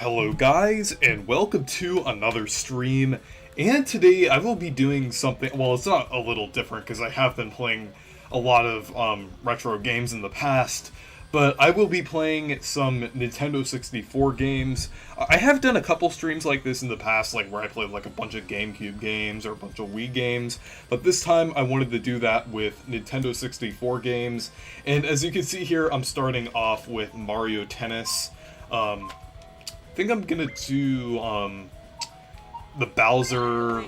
Hello guys, and welcome to another stream, and today I will be doing something, well it's not a little different because I have been playing a lot of retro games in the past, but I will be playing some Nintendo 64 games. I have done a couple streams like this in the past, like where I played like a bunch of GameCube games or a bunch of Wii games, but this time I wanted to do that with Nintendo 64 games, and as you can see here I'm starting off with Mario Tennis. I think I'm gonna do the Bowser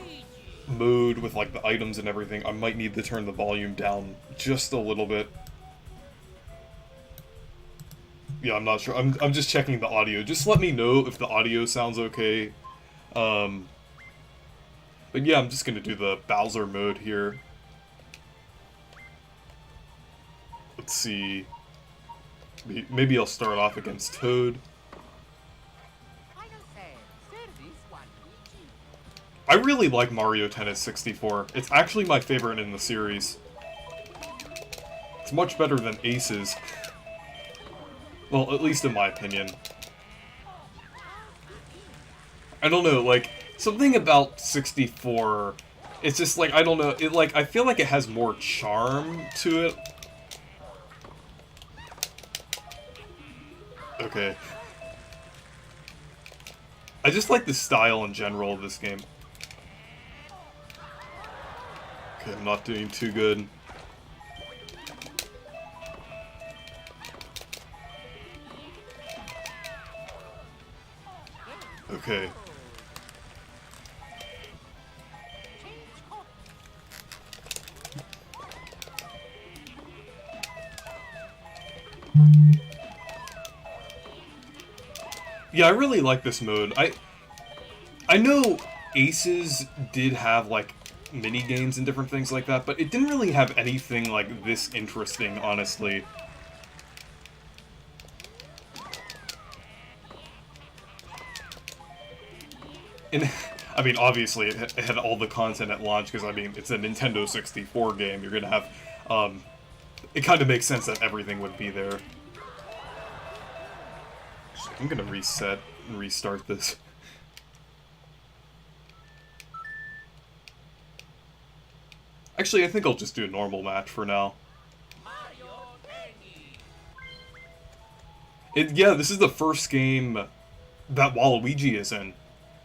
mode with like the items and everything. I might need to turn the volume down just a little bit. Yeah, I'm not sure. I'm just checking the audio. Just let me know if the audio sounds okay. But yeah, I'm just gonna do the Bowser mode here. Let's see. Maybe I'll start off against Toad. I really like Mario Tennis 64. It's actually my favorite in the series. It's much better than Aces. Well, at least in my opinion. I don't know, like, something about 64, it's just like, I don't know, I feel like it has more charm to it. Okay. I just like the style in general of this game. Okay, I'm not doing too good. Okay. Yeah, I really like this mode. I know Aces did have, like, mini games and different things like that, but it didn't really have anything like this interesting, honestly. And I mean, obviously it had all the content at launch because I mean it's a Nintendo 64 game. You're gonna have it kind of makes sense that everything would be there. I'm gonna reset and restart this. Actually, I think I'll just do a normal match for now. Yeah, this is the first game that Waluigi is in.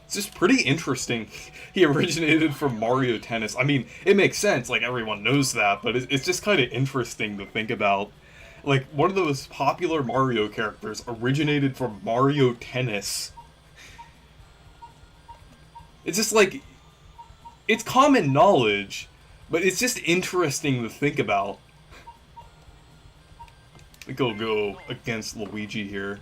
It's just pretty interesting. He originated from Mario Tennis. I mean, it makes sense, like everyone knows that, but it's just kind of interesting to think about. Like, one of the most popular Mario characters originated from Mario Tennis. It's just like, it's common knowledge, but it's just interesting to think about. I think I'll go against Luigi here.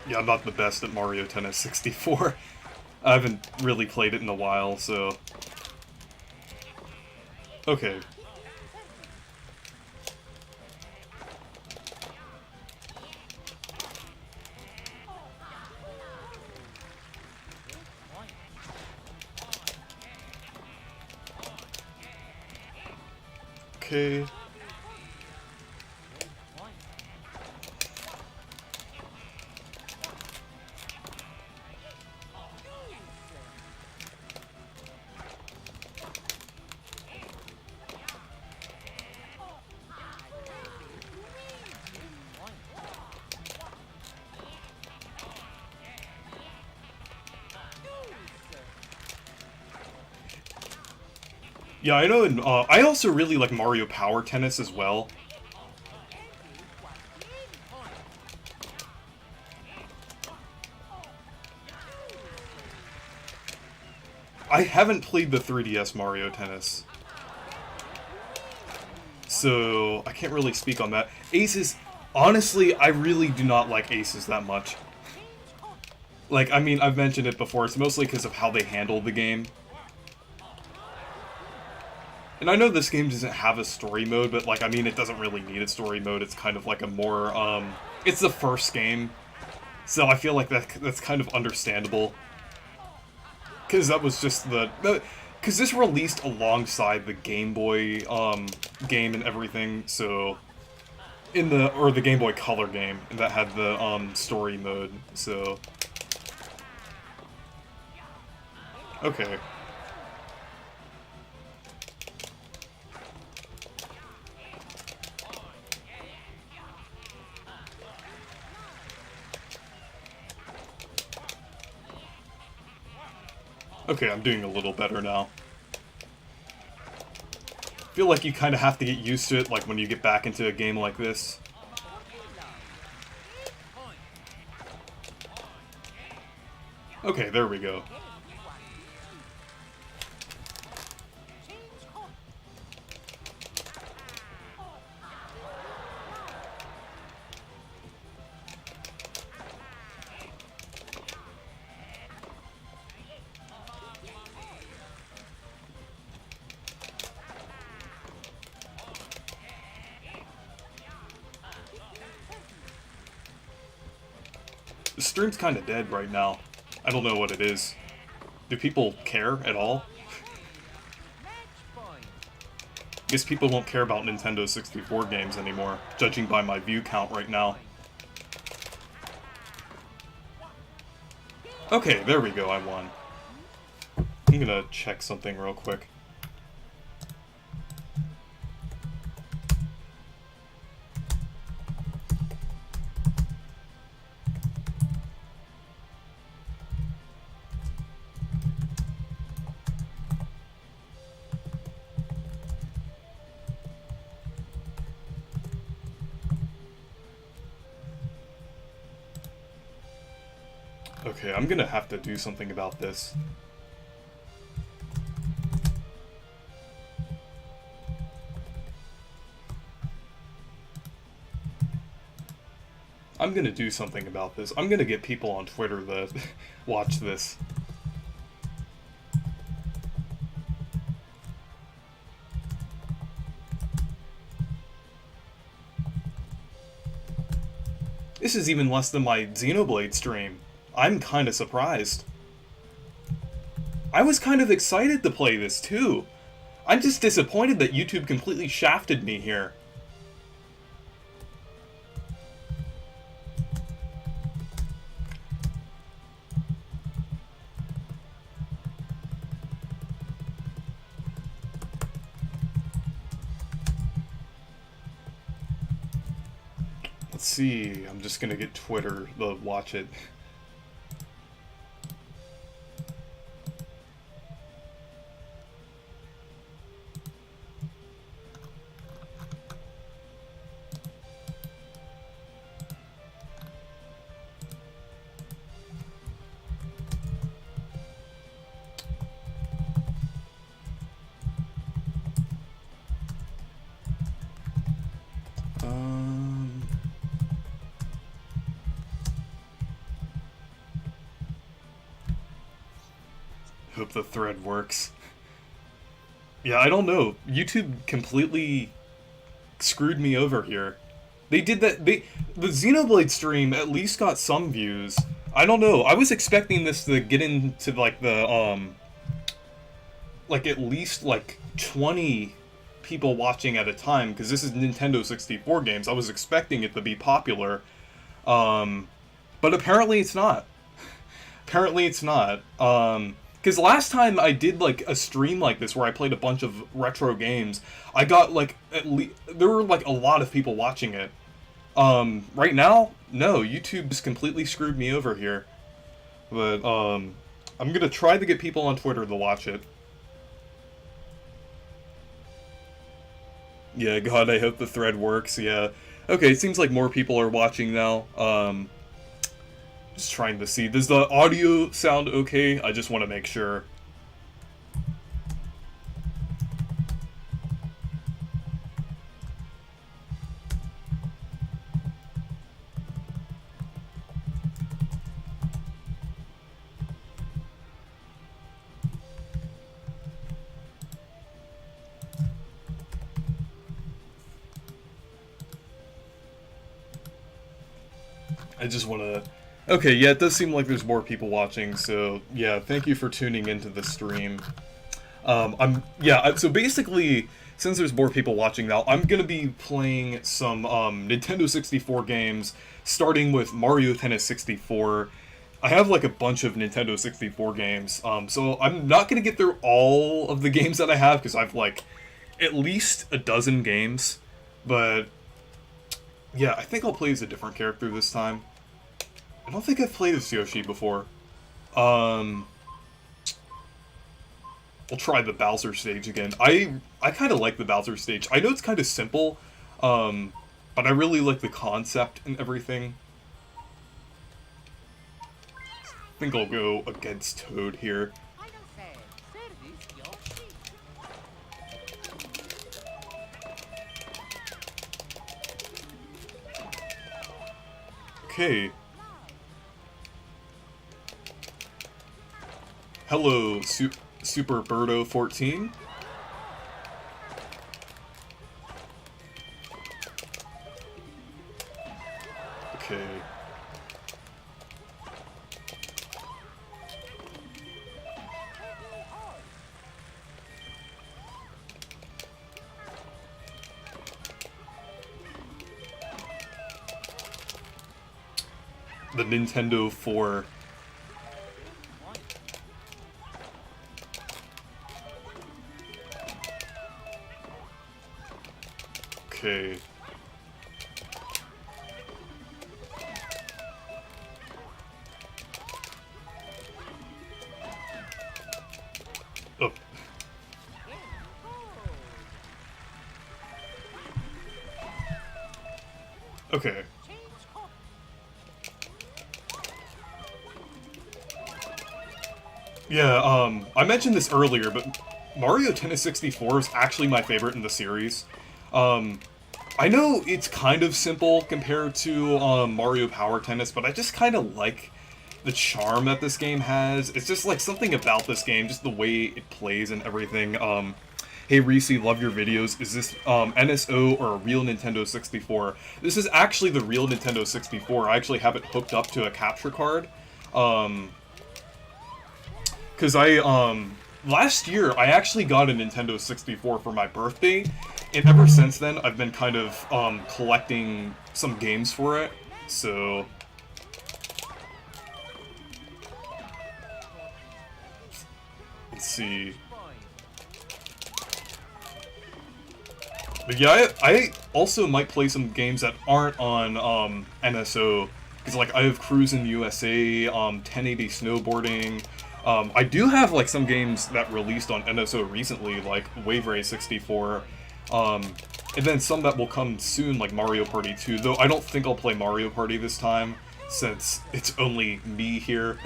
Yeah, I'm not the best at Mario Tennis 64. I haven't really played it in a while, so... Okay. Okay. Yeah, I know, and I also really like Mario Power Tennis as well. I haven't played the 3DS Mario Tennis, so I can't really speak on that. Aces, honestly, I really do not like Aces that much. Like, I mean, I've mentioned it before, it's mostly because of how they handle the game. And I know this game doesn't have a story mode, but, like, I mean, it doesn't really need a story mode. It's kind of like a more, it's the first game. So I feel like that's kind of understandable. Because that was just because this released alongside the Game Boy, game and everything, so... or the Game Boy Color game, and that had the, story mode, so... Okay. Okay, I'm doing a little better now. I feel like you kind of have to get used to it, like when you get back into a game like this. Okay, there we go. The stream's kind of dead right now. I don't know what it is. Do people care at all? Guess people don't care about Nintendo 64 games anymore, judging by my view count right now. Okay, there we go, I won. I'm gonna check something real quick. Okay, I'm gonna have to do something about this. I'm gonna do something about this. I'm gonna get people on Twitter that watch this. This is even less than my Xenoblade stream. I'm kinda surprised. I was kind of excited to play this too. I'm just disappointed that YouTube completely shafted me here. Let's see, I'm just gonna get Twitter to watch it. Hope the thread works. Yeah, I don't know. YouTube completely screwed me over here. They did that. The Xenoblade stream at least got some views. I don't know. I was expecting this to get into like the like at least like 20 people watching at a time, because this is Nintendo 64 games. I was expecting it to be popular, but apparently it's not. Apparently it's not. Because last time I did like a stream like this where I played a bunch of retro games, I got like there were like a lot of people watching it. Right now, no, YouTube just completely screwed me over here. But I'm gonna try to get people on Twitter to watch it. Yeah, God, I hope the thread works. Yeah. Okay, it seems like more people are watching now. Just trying to see. Does the audio sound okay? I just want to make sure. I just want to... Okay, yeah, it does seem like there's more people watching, so yeah, thank you for tuning into the stream. So basically, since there's more people watching now, I'm gonna be playing some Nintendo 64 games, starting with Mario Tennis 64. I have like a bunch of Nintendo 64 games, so I'm not gonna get through all of the games that I have, because I've like at least a dozen games, but yeah, I think I'll play as a different character this time. I don't think I've played as Yoshi before. We'll try the Bowser stage again. I kind of like the Bowser stage. I know it's kind of simple, but I really like the concept and everything. I think I'll go against Toad here. Okay. Hello, Super Birdo 14. Okay. The Nintendo 4. Okay. Oh. Okay. Yeah, I mentioned this earlier, but Mario Tennis 64 is actually my favorite in the series. I know it's kind of simple compared to Mario Power Tennis, but I just kind of like the charm that this game has. It's just like something about this game, just the way it plays and everything. Hey Reese, love your videos. Is this NSO or a real Nintendo 64? This is actually the real Nintendo 64. I actually have it hooked up to a capture card. Because last year, I actually got a Nintendo 64 for my birthday, and ever since then, I've been kind of, collecting some games for it, so... Let's see... But yeah, I also might play some games that aren't on, NSO, because, like, I have Cruisin' USA, 1080 Snowboarding... I do have, like, some games that released on NSO recently, like Wave Race 64, and then some that will come soon, like Mario Party 2, though I don't think I'll play Mario Party this time, since it's only me here.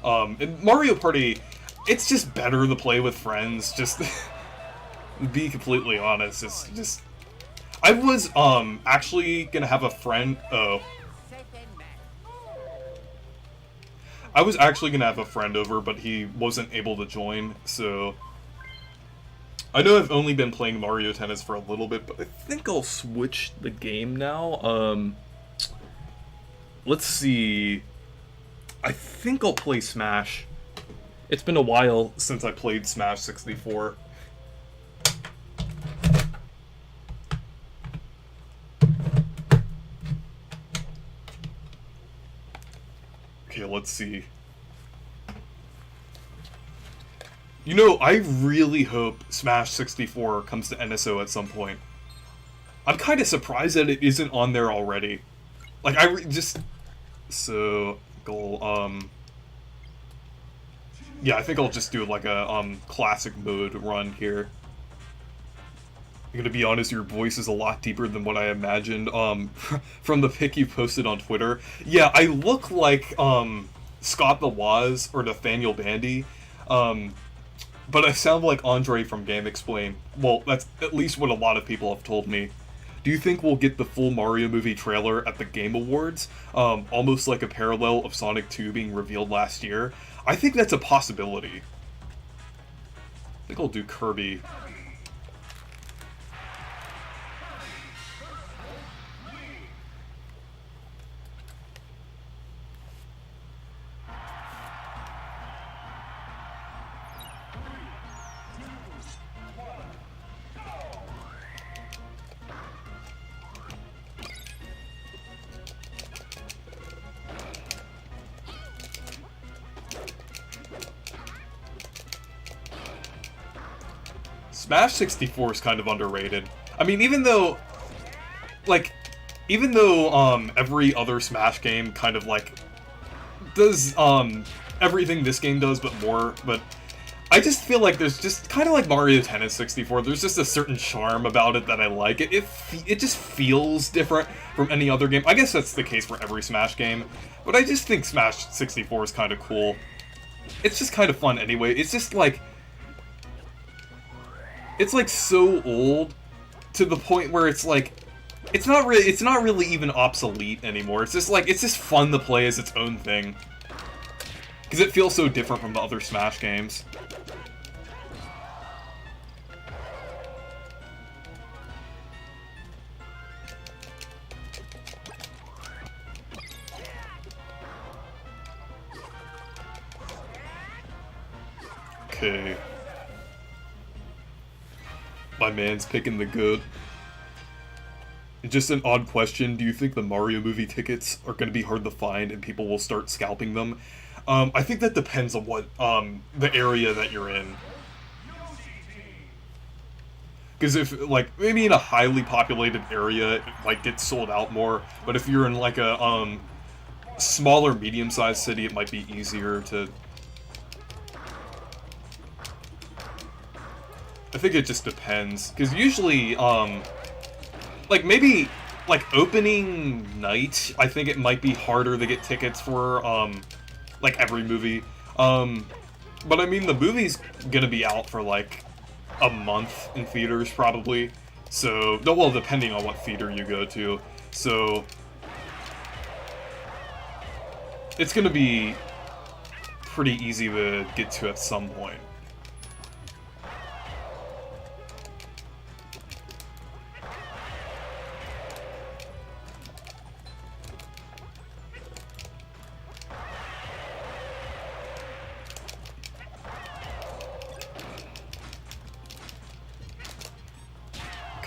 And Mario Party, it's just better to play with friends, just... be completely honest, it's just... I was, actually gonna have a friend... Oh. I was actually gonna have a friend over, but he wasn't able to join, so... I know I've only been playing Mario Tennis for a little bit, but I think I'll switch the game now. Let's see... I think I'll play Smash. It's been a while since I played Smash 64. Okay, let's see. You know, I really hope Smash 64 comes to NSO at some point. I'm kind of surprised that it isn't on there already. Like, just... So, yeah, I think I'll just do, like, a, classic mode run here. I'm gonna be honest, your voice is a lot deeper than what I imagined, from the pic you posted on Twitter. Yeah, I look like, Scott the Woz or Nathaniel Bandy, but I sound like Andre from Game Explain. Well, that's at least what a lot of people have told me. Do you think we'll get the full Mario movie trailer at the Game Awards? Almost like a parallel of Sonic 2 being revealed last year? I think that's a possibility. I think I'll do Kirby. Smash 64 is kind of underrated. I mean, even though, like, every other Smash game kind of, like, does, everything this game does, but more, but I just feel like there's just, kind of like Mario Tennis 64, there's just a certain charm about it that I like. It just feels different from any other game. I guess that's the case for every Smash game, but I just think Smash 64 is kind of cool. It's just kind of fun anyway. It's just, like, it's, like, so old to the point where it's, like, it's not really even obsolete anymore. It's just, like, it's just fun to play as its own thing. Because it feels so different from the other Smash games. Okay. My man's picking the goat. Just an odd question, do you think the Mario movie tickets are going to be hard to find and people will start scalping them? I think that depends on what, the area that you're in. Because if, like, maybe in a highly populated area, it might get sold out more, but if you're in, like, a, smaller, medium-sized city, it might be easier to... I think it just depends, because usually, like, maybe, like, opening night, I think it might be harder to get tickets for, like, every movie. But I mean, the movie's gonna be out for, like, a month in theaters, probably. So, well, depending on what theater you go to. So, it's gonna be pretty easy to get to at some point.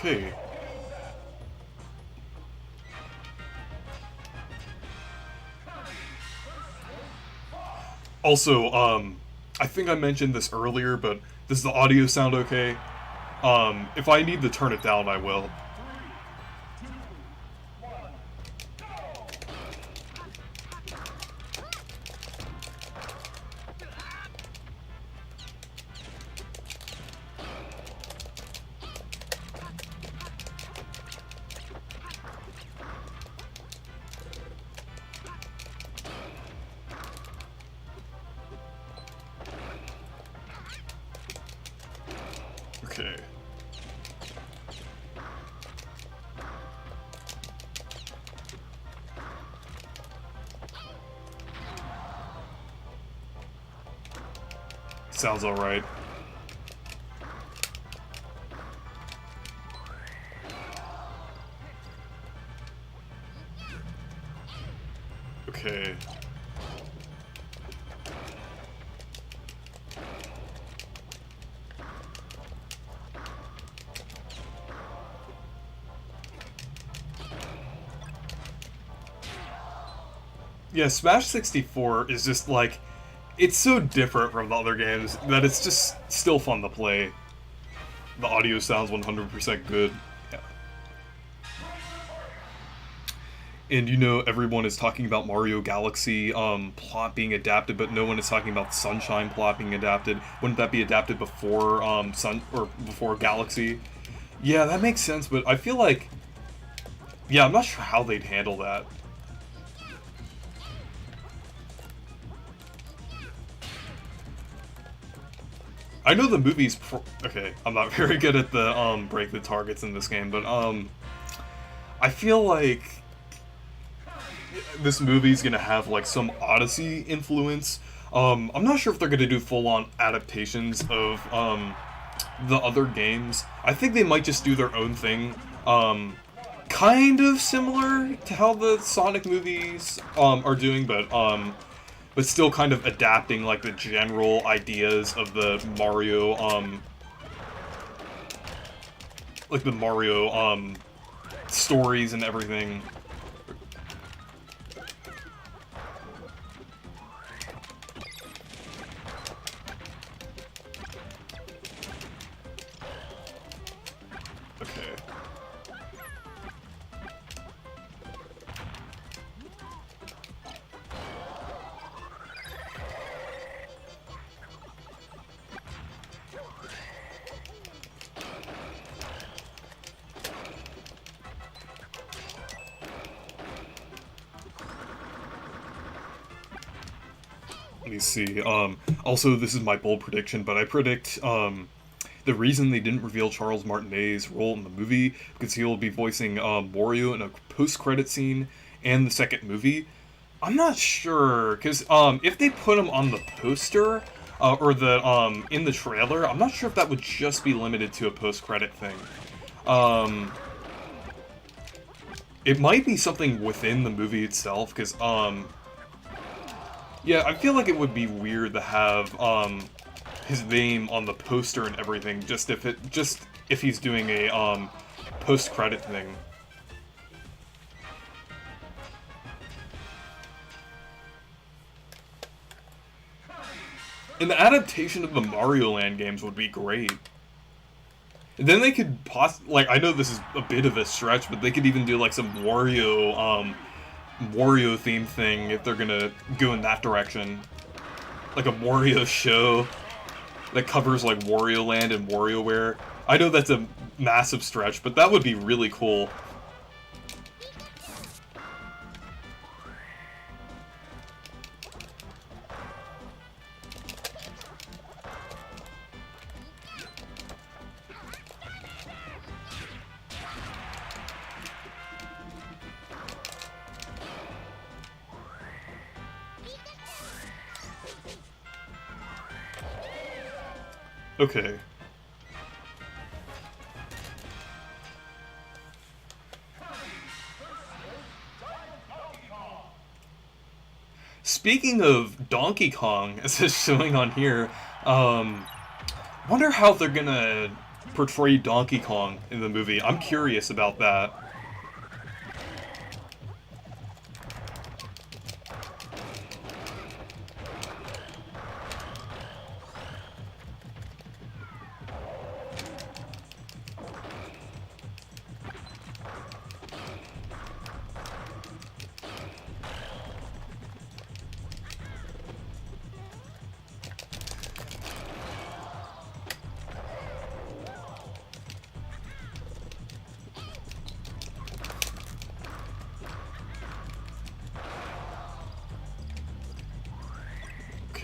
Okay. Also, I think I mentioned this earlier, but does the audio sound okay? If I need to turn it down, I will. Okay. Sounds alright. Okay. Yeah, Smash 64 is just like, it's so different from the other games that it's just still fun to play. The audio sounds 100% good. Yeah. And you know, everyone is talking about Mario Galaxy plot being adapted, but no one is talking about Sunshine plot being adapted. Wouldn't that be adapted before before Galaxy? Yeah, that makes sense, but I feel like, yeah, I'm not sure how they'd handle that. I know the movie's okay, I'm not very good at the break the targets in this game, but I feel like this movie's gonna have like some Odyssey influence. I'm not sure if they're gonna do full-on adaptations of the other games. I think they might just do their own thing. Kind of similar to how the Sonic movies are doing, but still kind of adapting like the general ideas of the Mario like the Mario stories and everything. Okay. Let me see. Also, this is my bold prediction, but I predict the reason they didn't reveal Charles Martinet's role in the movie because he will be voicing Wario in a post-credit scene and the second movie. I'm not sure because if they put him on the poster or the in the trailer, I'm not sure if that would just be limited to a post-credit thing. It might be something within the movie itself because yeah, I feel like it would be weird to have his name on the poster and everything, just if he's doing a post-credit thing. And the adaptation of the Mario Land games would be great. And then they could like, I know this is a bit of a stretch, but they could even do like some Wario themed thing if they're gonna go in that direction. Like a Wario show that covers like Wario Land and WarioWare. I know that's a massive stretch, but that would be really cool. Okay. Speaking of Donkey Kong, as it's showing on here, wonder how they're gonna portray Donkey Kong in the movie. I'm curious about that.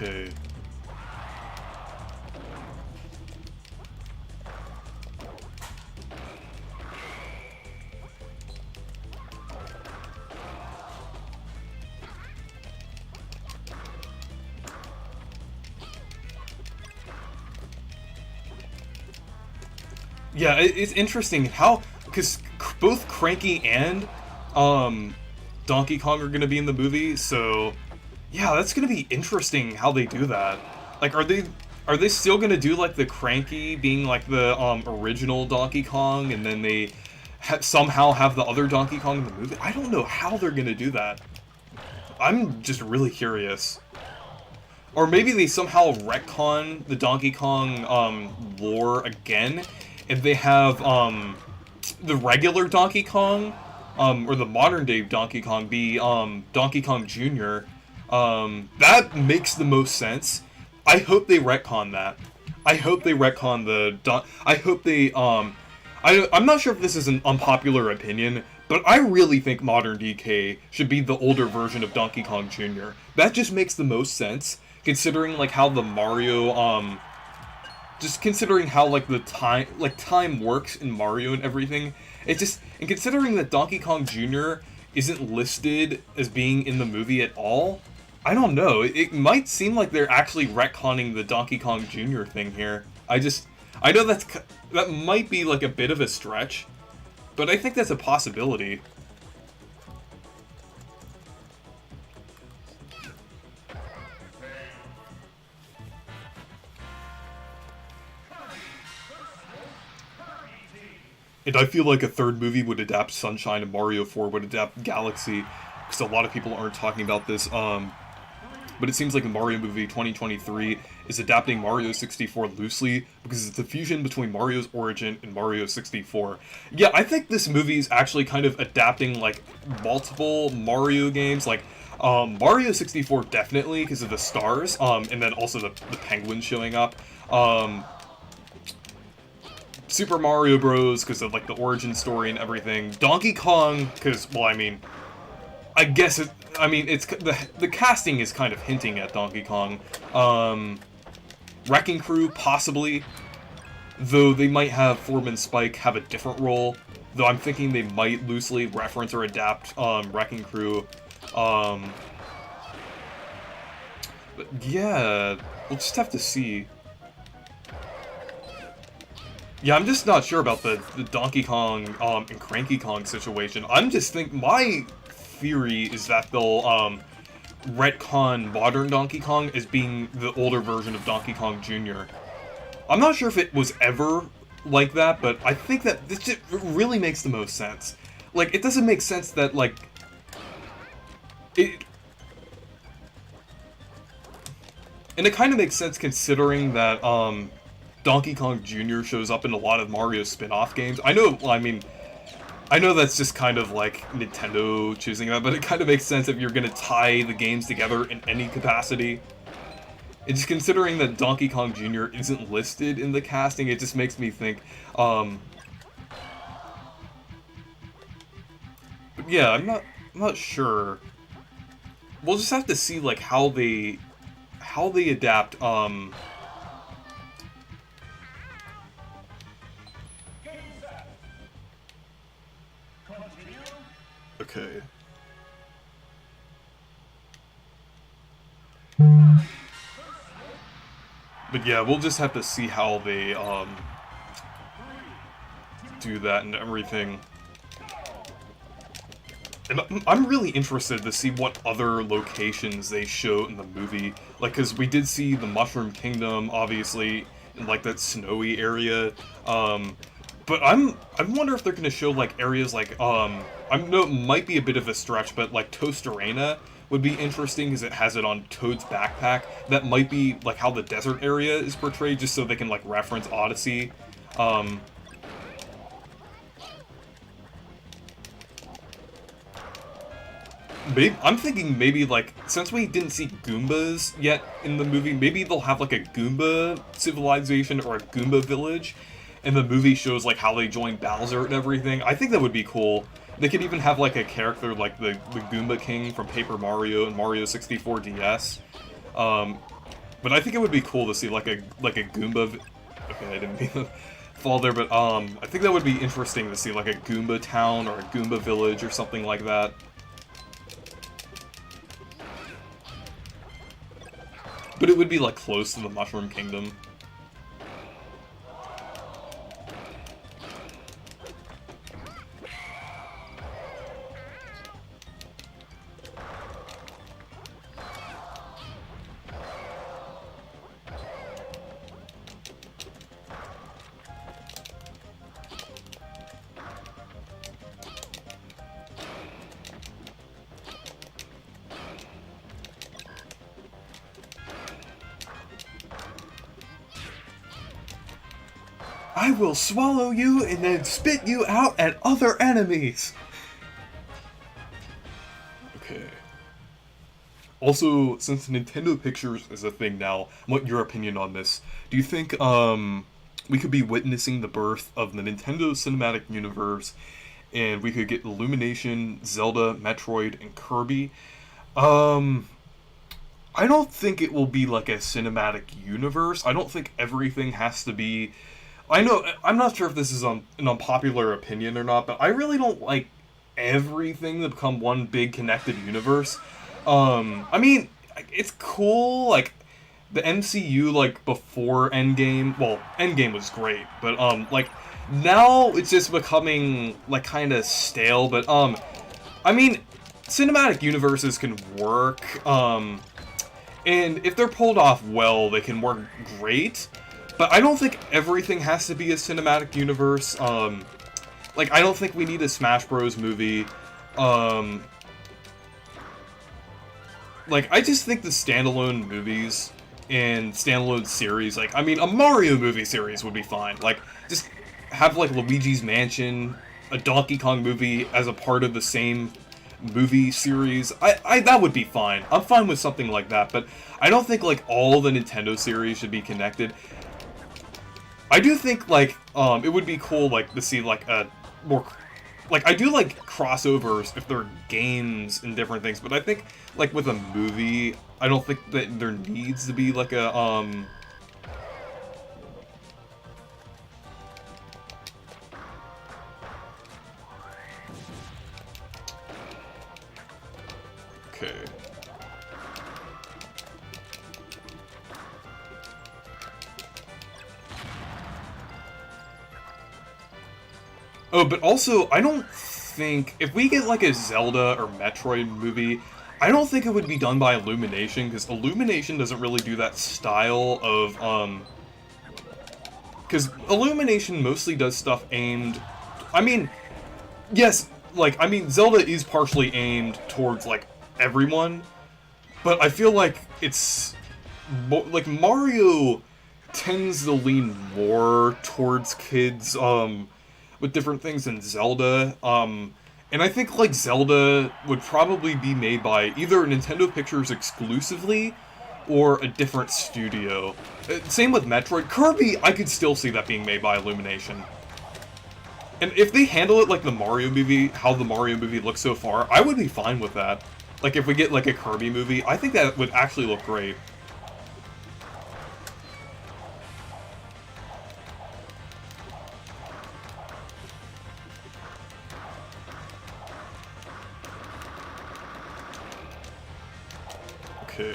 Okay. Yeah, it's interesting how, because both Cranky and Donkey Kong are going to be in the movie, so yeah, that's going to be interesting how they do that. Like, are they still going to do like the Cranky being like the original Donkey Kong, and then they somehow have the other Donkey Kong in the movie? I don't know how they're going to do that. I'm just really curious. Or maybe they somehow retcon the Donkey Kong lore again, if they have the regular Donkey Kong, or the modern day Donkey Kong be Donkey Kong Jr. That makes the most sense. I hope they retcon that. I hope they retcon I hope they I'm not sure if this is an unpopular opinion, but I really think modern DK should be the older version of Donkey Kong Jr. That just makes the most sense, considering like how the Mario just considering how like the time works in Mario and everything. And considering that Donkey Kong Jr. isn't listed as being in the movie at all, I don't know. It might seem like they're actually retconning the Donkey Kong Jr. thing here. I know that might be like a bit of a stretch, but I think that's a possibility. And I feel like a third movie would adapt Sunshine and Mario 4 would adapt Galaxy, because a lot of people aren't talking about this. But it seems like the Mario movie 2023 is adapting Mario 64 loosely because it's the fusion between Mario's origin and Mario 64. Yeah, I think this movie is actually kind of adapting like multiple Mario games, like Mario 64 definitely because of the stars, and then also the penguins showing up. Super Mario Bros. Because of like the origin story and everything. Donkey Kong because, well, I mean, I guess it. I mean, it's the casting is kind of hinting at Donkey Kong. Wrecking Crew possibly, though they might have Foreman Spike have a different role. Though I'm thinking they might loosely reference or adapt Wrecking Crew. But yeah, we'll just have to see. Yeah, I'm just not sure about the Donkey Kong and Cranky Kong situation. I'm just my theory is that they'll retcon modern Donkey Kong as being the older version of Donkey Kong Jr. I'm not sure if it was ever like that, but I think that this just really makes the most sense. Like, it doesn't make sense that, like, and it kind of makes sense considering that, Donkey Kong Jr. shows up in a lot of Mario spin-off games. I know, well, I mean, I know that's just kind of like Nintendo choosing that, but it kind of makes sense if you're going to tie the games together in any capacity. And just considering that Donkey Kong Jr. isn't listed in the casting, it just makes me think, but yeah, I'm not sure. We'll just have to see, like, how they adapt, okay. But yeah, we'll just have to see how they, do that and everything. And I'm really interested to see what other locations they show in the movie. Like, because we did see the Mushroom Kingdom, obviously, in, like, that snowy area. But I wonder if they're going to show, like, areas like, I know it might be a bit of a stretch, but, like, Tostarena would be interesting because it has it on Toad's backpack. That might be, like, how the desert area is portrayed, just so they can, like, reference Odyssey. I'm thinking maybe, like, since we didn't see Goombas yet in the movie, maybe they'll have, like, a Goomba civilization or a Goomba village, and the movie shows, like, how they joined Bowser and everything. I think that would be cool. They could even have, like, a character like the Goomba King from Paper Mario and Mario 64 DS. But I think it would be cool to see, like a Goomba... Okay, I didn't mean to fall there, but, I think that would be interesting to see, like, a Goomba town or a Goomba village or something like that. But it would be, like, close to the Mushroom Kingdom. I will swallow you and then spit you out at other enemies! Okay. Also, since Nintendo Pictures is a thing now, I want your opinion on this. Do you think, we could be witnessing the birth of the Nintendo Cinematic Universe, and we could get Illumination, Zelda, Metroid, and Kirby? I don't think it will be like a cinematic universe. I don't think everything has to be... I know, I'm not sure if this is an unpopular opinion or not, but I really don't like everything to become one big connected universe. I mean, it's cool, like, the MCU, like, before Endgame, well, Endgame was great, but, like, now it's just becoming, like, kind of stale, but, I mean, cinematic universes can work, and if they're pulled off well, they can work great. But I don't think everything has to be a cinematic universe. Like, I don't think we need a Smash Bros. Movie. Like, I just think the standalone movies in standalone series. Like, I mean, a Mario movie series would be fine. Like, just have like Luigi's Mansion, a Donkey Kong movie as a part of the same movie series. I that would be fine. I'm fine with something like that, but I don't think like all the Nintendo series should be connected. I do think like it would be cool like to see like a more like I do like crossovers if they're games and different things, but I think like with a movie, I don't think that there needs to be like a okay. Oh, but also, I don't think if we get like a Zelda or Metroid movie, I don't think it would be done by Illumination because Illumination doesn't really do that style of because Illumination mostly does stuff aimed. I mean, yes, like I mean, Zelda is partially aimed towards like everyone, but I feel like it's like Mario tends to lean more towards kids with different things than Zelda. And I think like Zelda would probably be made by either Nintendo Pictures exclusively or a different studio. Same with Metroid. Kirby, I could still see that being made by Illumination. And if they handle it like the Mario movie, how the Mario movie looks so far, I would be fine with that. Like if we get like a Kirby movie, I think that would actually look great. Okay.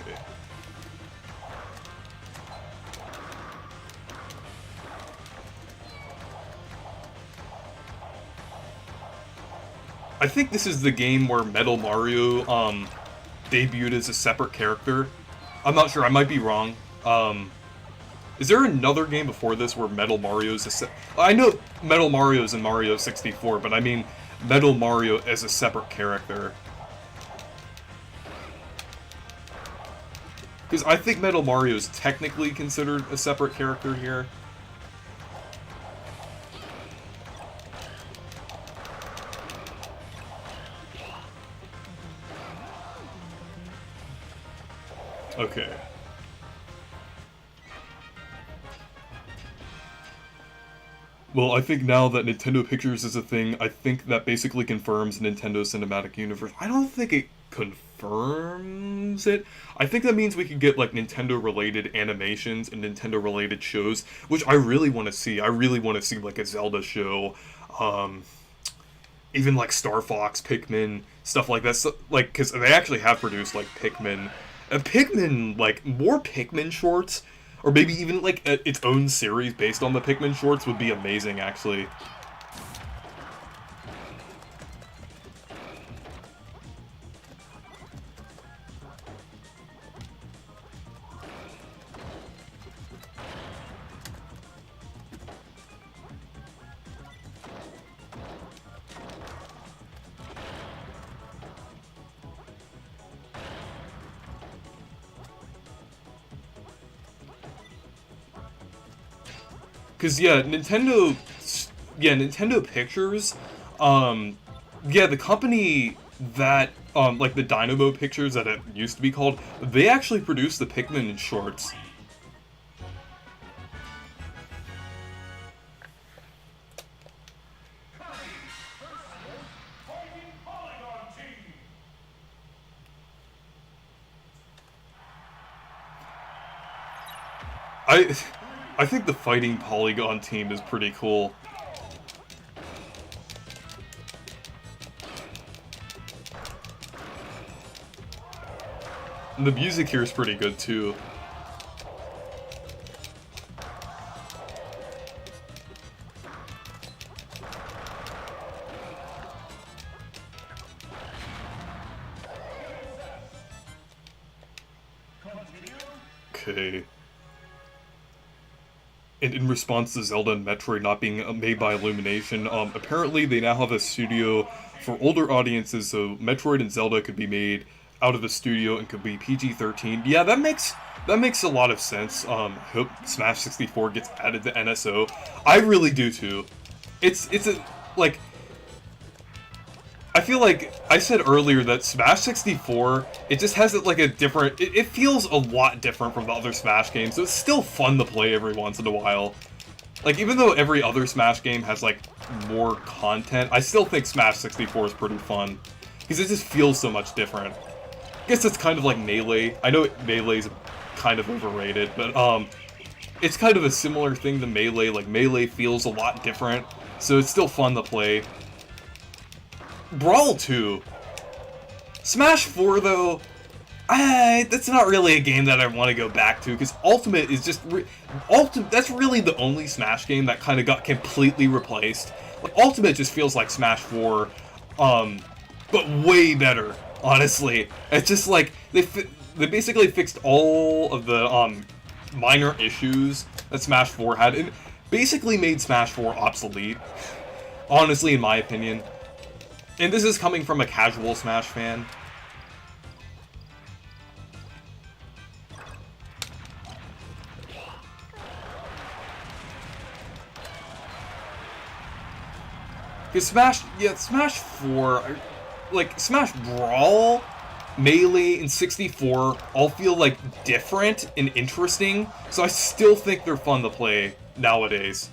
I think this is the game where Metal Mario debuted as a separate character. I'm not sure, I might be wrong. Is there another game before this where Metal Mario's I know Metal Mario's in Mario 64, but I mean Metal Mario as a separate character. Because I think Metal Mario is technically considered a separate character here. Okay. Well, I think now that Nintendo Pictures is a thing, I think that basically confirms Nintendo Cinematic Universe. I don't think it confirms it. I think that means we could get like Nintendo-related animations and Nintendo-related shows, which I really want to see. I really want to see like a Zelda show, um, even like Star Fox, Pikmin, stuff like that. So, like, because they actually have produced like Pikmin, Pikmin, like more Pikmin shorts, or maybe even like its own series based on the Pikmin shorts would be amazing, actually. Because yeah, Nintendo Pictures, yeah, the company that, like the Dynamo Pictures that it used to be called, they actually produced the Pikmin shorts. I, I think the Fighting Polygon team is pretty cool. And the music here is pretty good too. Okay. And in response to Zelda and Metroid not being made by Illumination, apparently they now have a studio for older audiences, so Metroid and Zelda could be made out of the studio and could be PG-13. Yeah, that makes a lot of sense. I hope Smash 64 gets added to NSO. I really do too. It's a, like, I feel like I said earlier that Smash 64, it just has like a different, it feels a lot different from the other Smash games, so it's still fun to play every once in a while. Like, even though every other Smash game has, like, more content, I still think Smash 64 is pretty fun. Because it just feels so much different. I guess it's kind of like Melee. I know Melee's kind of overrated, but, it's kind of a similar thing to Melee. Like, Melee feels a lot different, so it's still fun to play. Brawl 2. Smash 4, though, that's not really a game that I want to go back to, because Ultimate is just... that's really the only Smash game that kind of got completely replaced. Like, Ultimate just feels like Smash 4, but way better, honestly. It's just like, they basically fixed all of the, minor issues that Smash 4 had, and basically made Smash 4 obsolete, honestly, in my opinion. And this is coming from a casual Smash fan. Because Smash 4, like, Smash Brawl, Melee, and 64 all feel, like, different and interesting, so I still think they're fun to play nowadays.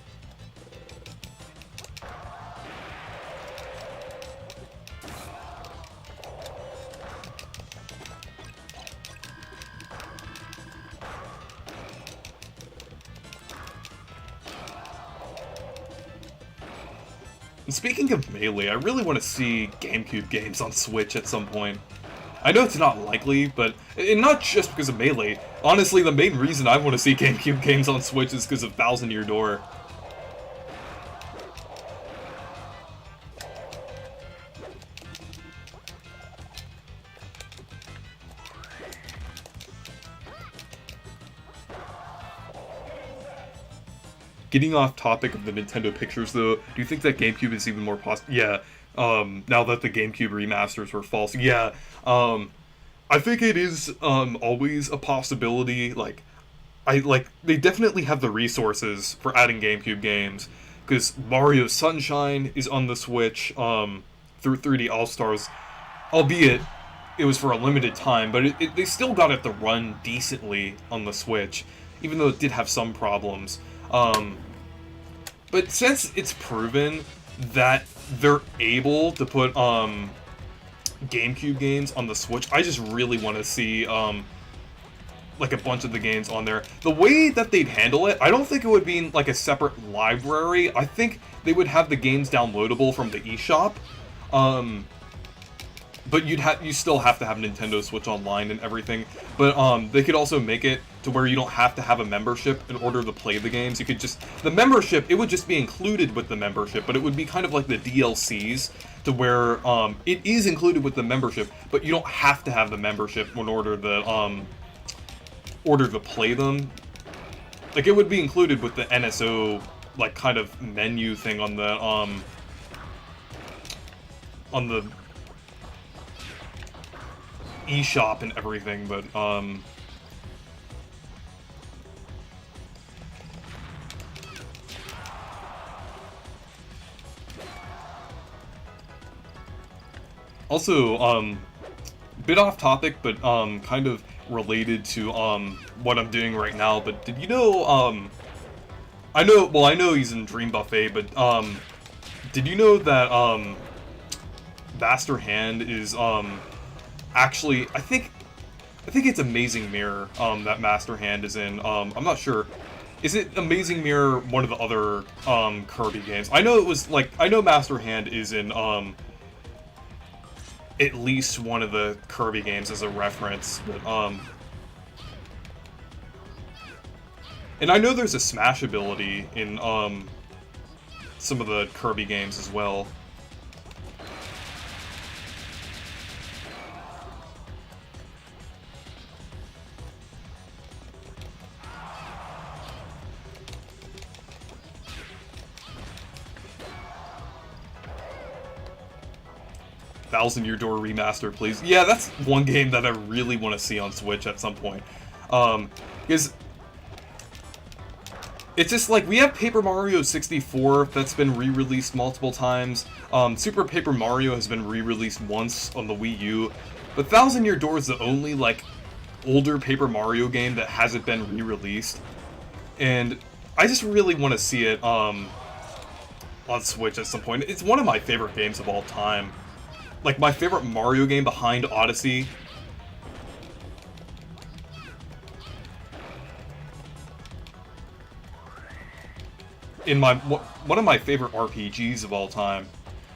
And speaking of Melee, I really want to see GameCube games on Switch at some point. I know it's not likely, but and not just because of Melee. Honestly, the main reason I want to see GameCube games on Switch is because of Thousand Year Door. Getting off topic of the Nintendo pictures, though, do you think that GameCube is even more possible? Yeah, now that the GameCube remasters were false. Yeah, I think it is, always a possibility. Like, they definitely have the resources for adding GameCube games, because Mario Sunshine is on the Switch, through 3D All-Stars, albeit it was for a limited time, but they still got it to run decently on the Switch, even though it did have some problems. But since it's proven that they're able to put, GameCube games on the Switch, I just really want to see, like, a bunch of the games on there. The way that they'd handle it, I don't think it would be in, like, a separate library. I think they would have the games downloadable from the eShop, but you still have to have Nintendo Switch Online and everything. But they could also make it to where you don't have to have a membership in order to play the games. You could just... The membership, it would just be included with the membership, but it would be kind of like the DLCs, to where it is included with the membership, but you don't have to have the membership in order to play them. Like, it would be included with the NSO, like, kind of menu thing on the eShop and everything, but, also, bit off topic, but, kind of related to, what I'm doing right now, but did you know, I know he's in Dream Buffet, but, did you know that, Master Hand is, actually, I think it's Amazing Mirror, that Master Hand is in. I'm not sure. Is it Amazing Mirror, one of the other, Kirby games? I know it was, like, I know Master Hand is in, at least one of the Kirby games as a reference, but, and I know there's a Smash ability in, some of the Kirby games as well. Thousand Year Door remaster, please. Yeah, that's one game that I really want to see on Switch at some point. Because it's just like, we have Paper Mario 64 that's been re-released multiple times. Super Paper Mario has been re-released once on the Wii U. But Thousand Year Door is the only, like, older Paper Mario game that hasn't been re-released. And I just really want to see it, on Switch at some point. It's one of my favorite games of all time. Like, my favorite Mario game behind Odyssey. One of my favorite RPGs of all time.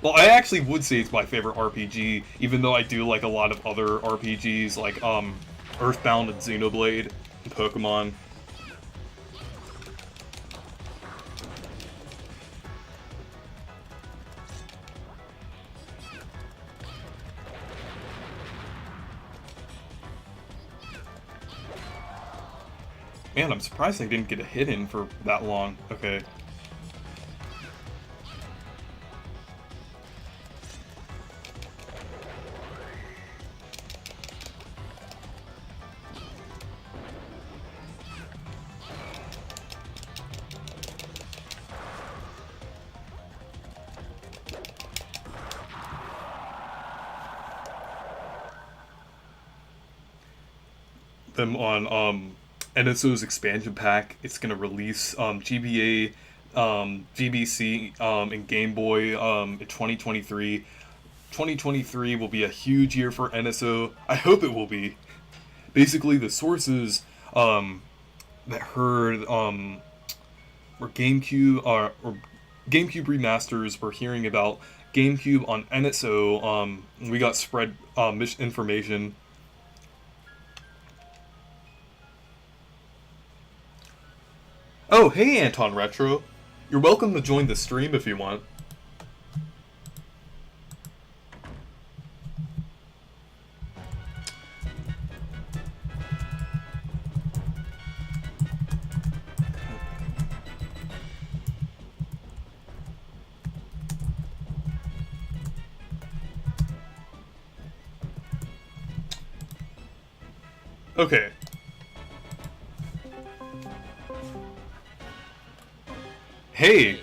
Well, I actually would say it's my favorite RPG, even though I do like a lot of other RPGs, like, Earthbound and Xenoblade and Pokemon. Man, I'm surprised I didn't get a hit in for that long. Okay. Them on, NSO's expansion pack. It's gonna release GBA, GBC, and Game Boy in 2023. 2023 will be a huge year for NSO. I hope it will be. Basically, the sources that heard were GameCube or GameCube remasters were hearing about GameCube on NSO. We got spread misinformation. Oh, hey Anton Retro. You're welcome to join the stream if you want. Okay. Hey!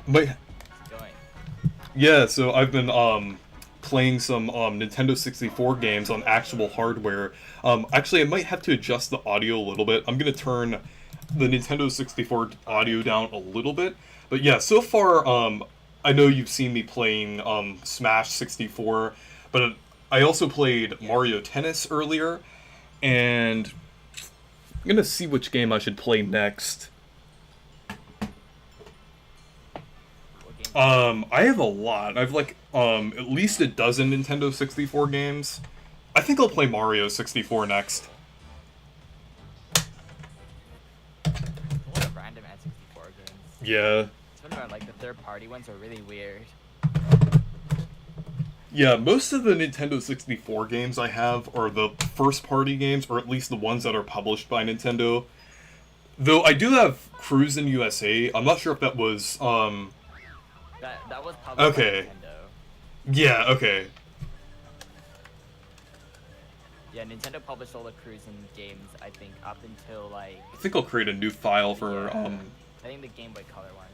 But yeah, so I've been playing some Nintendo 64 games on actual hardware. Actually, I might have to adjust the audio a little bit. I'm gonna turn the Nintendo 64 audio down a little bit. But yeah, so far, I know you've seen me playing Smash 64, but I also played Mario Tennis earlier, and I'm gonna see which game I should play next. I have a lot. I've like, at least a dozen Nintendo 64 games. I think I'll play Mario 64 next. A lot of random N64 games. Yeah. Some of them, like, the third-party ones are really weird. Yeah, most of the Nintendo 64 games I have are the first-party games, or at least the ones that are published by Nintendo. Though I do have Cruisin' USA. I'm not sure if that was, That was published by Nintendo. Yeah, okay. Yeah, Nintendo published all the Cruisin' games, I think, up until, like... I think I'll create a new file for, I think the Game Boy Color one.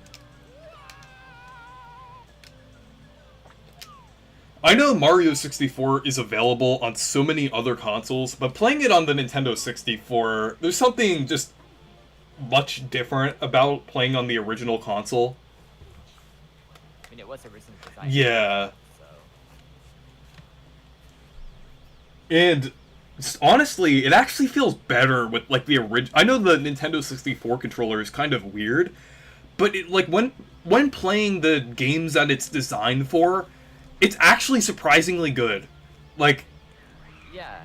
I know Mario 64 is available on so many other consoles, but playing it on the Nintendo 64, there's something just much different about playing on the original console. I mean, it was originally designed. Yeah. So. And honestly, it actually feels better with like the original. I know the Nintendo 64 controller is kind of weird, but it, like when playing the games that it's designed for, it's actually surprisingly good. Like, yeah.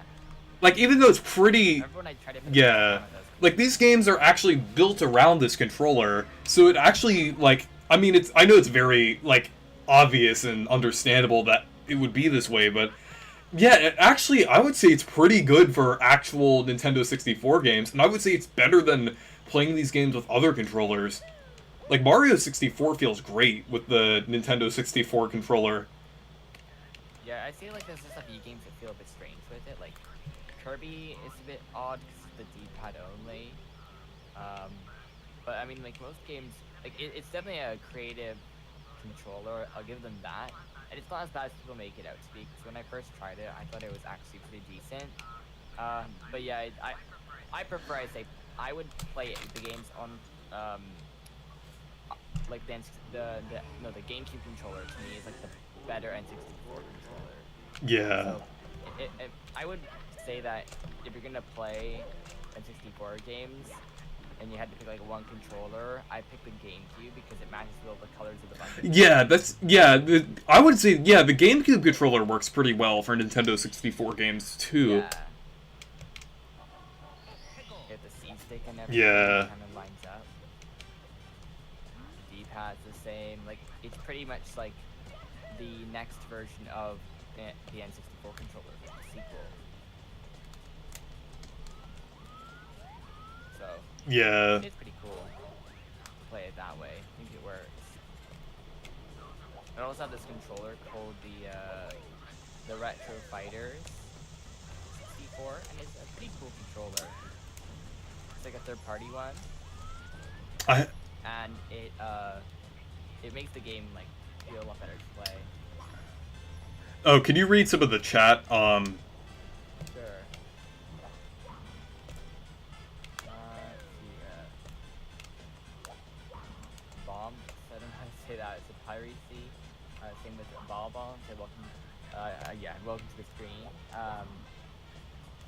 Like, even though it's pretty... Everyone I tried to yeah. Like, these games are actually built around this controller, so it actually, like... I mean, I know it's very, like, obvious and understandable that it would be this way, but... Yeah, actually, I would say it's pretty good for actual Nintendo 64 games, and I would say it's better than playing these games with other controllers. Like, Mario 64 feels great with the Nintendo 64 controller. Yeah, I feel like there's just a few games that feel a bit strange with it. Like Kirby is a bit odd because the D-pad only. Um, but I mean, like most games, like it's definitely a creative controller. I'll give them that. And it's not as bad as people make it out to be. Because when I first tried it, I thought it was actually pretty decent. But yeah, I prefer. I say I would play the games on like the GameCube controller. To me is like the better N64 controller. Yeah. So I would say that if you're gonna play N64 games and you had to pick like one controller, I pick the GameCube because it matches with all the colors of the buttons. Yeah, I would say the GameCube controller works pretty well for Nintendo 64 games too. Yeah. Get the C stick and everything. Yeah. Kind of lines up. D-pad's the same. Like it's pretty much like the next version of the N64 controller, the sequel. So Yeah. it's pretty cool to play it that way. I think it works. I also have this controller called the Retro Fighters 64, and it's a pretty cool controller. It's like a third-party one, and it makes the game like feel a lot better to play. Oh, can you read some of the chat? Sure. Bomb. So I don't know how to say that. It's a piracy. Same with Ball. Say welcome. Yeah, welcome to the stream.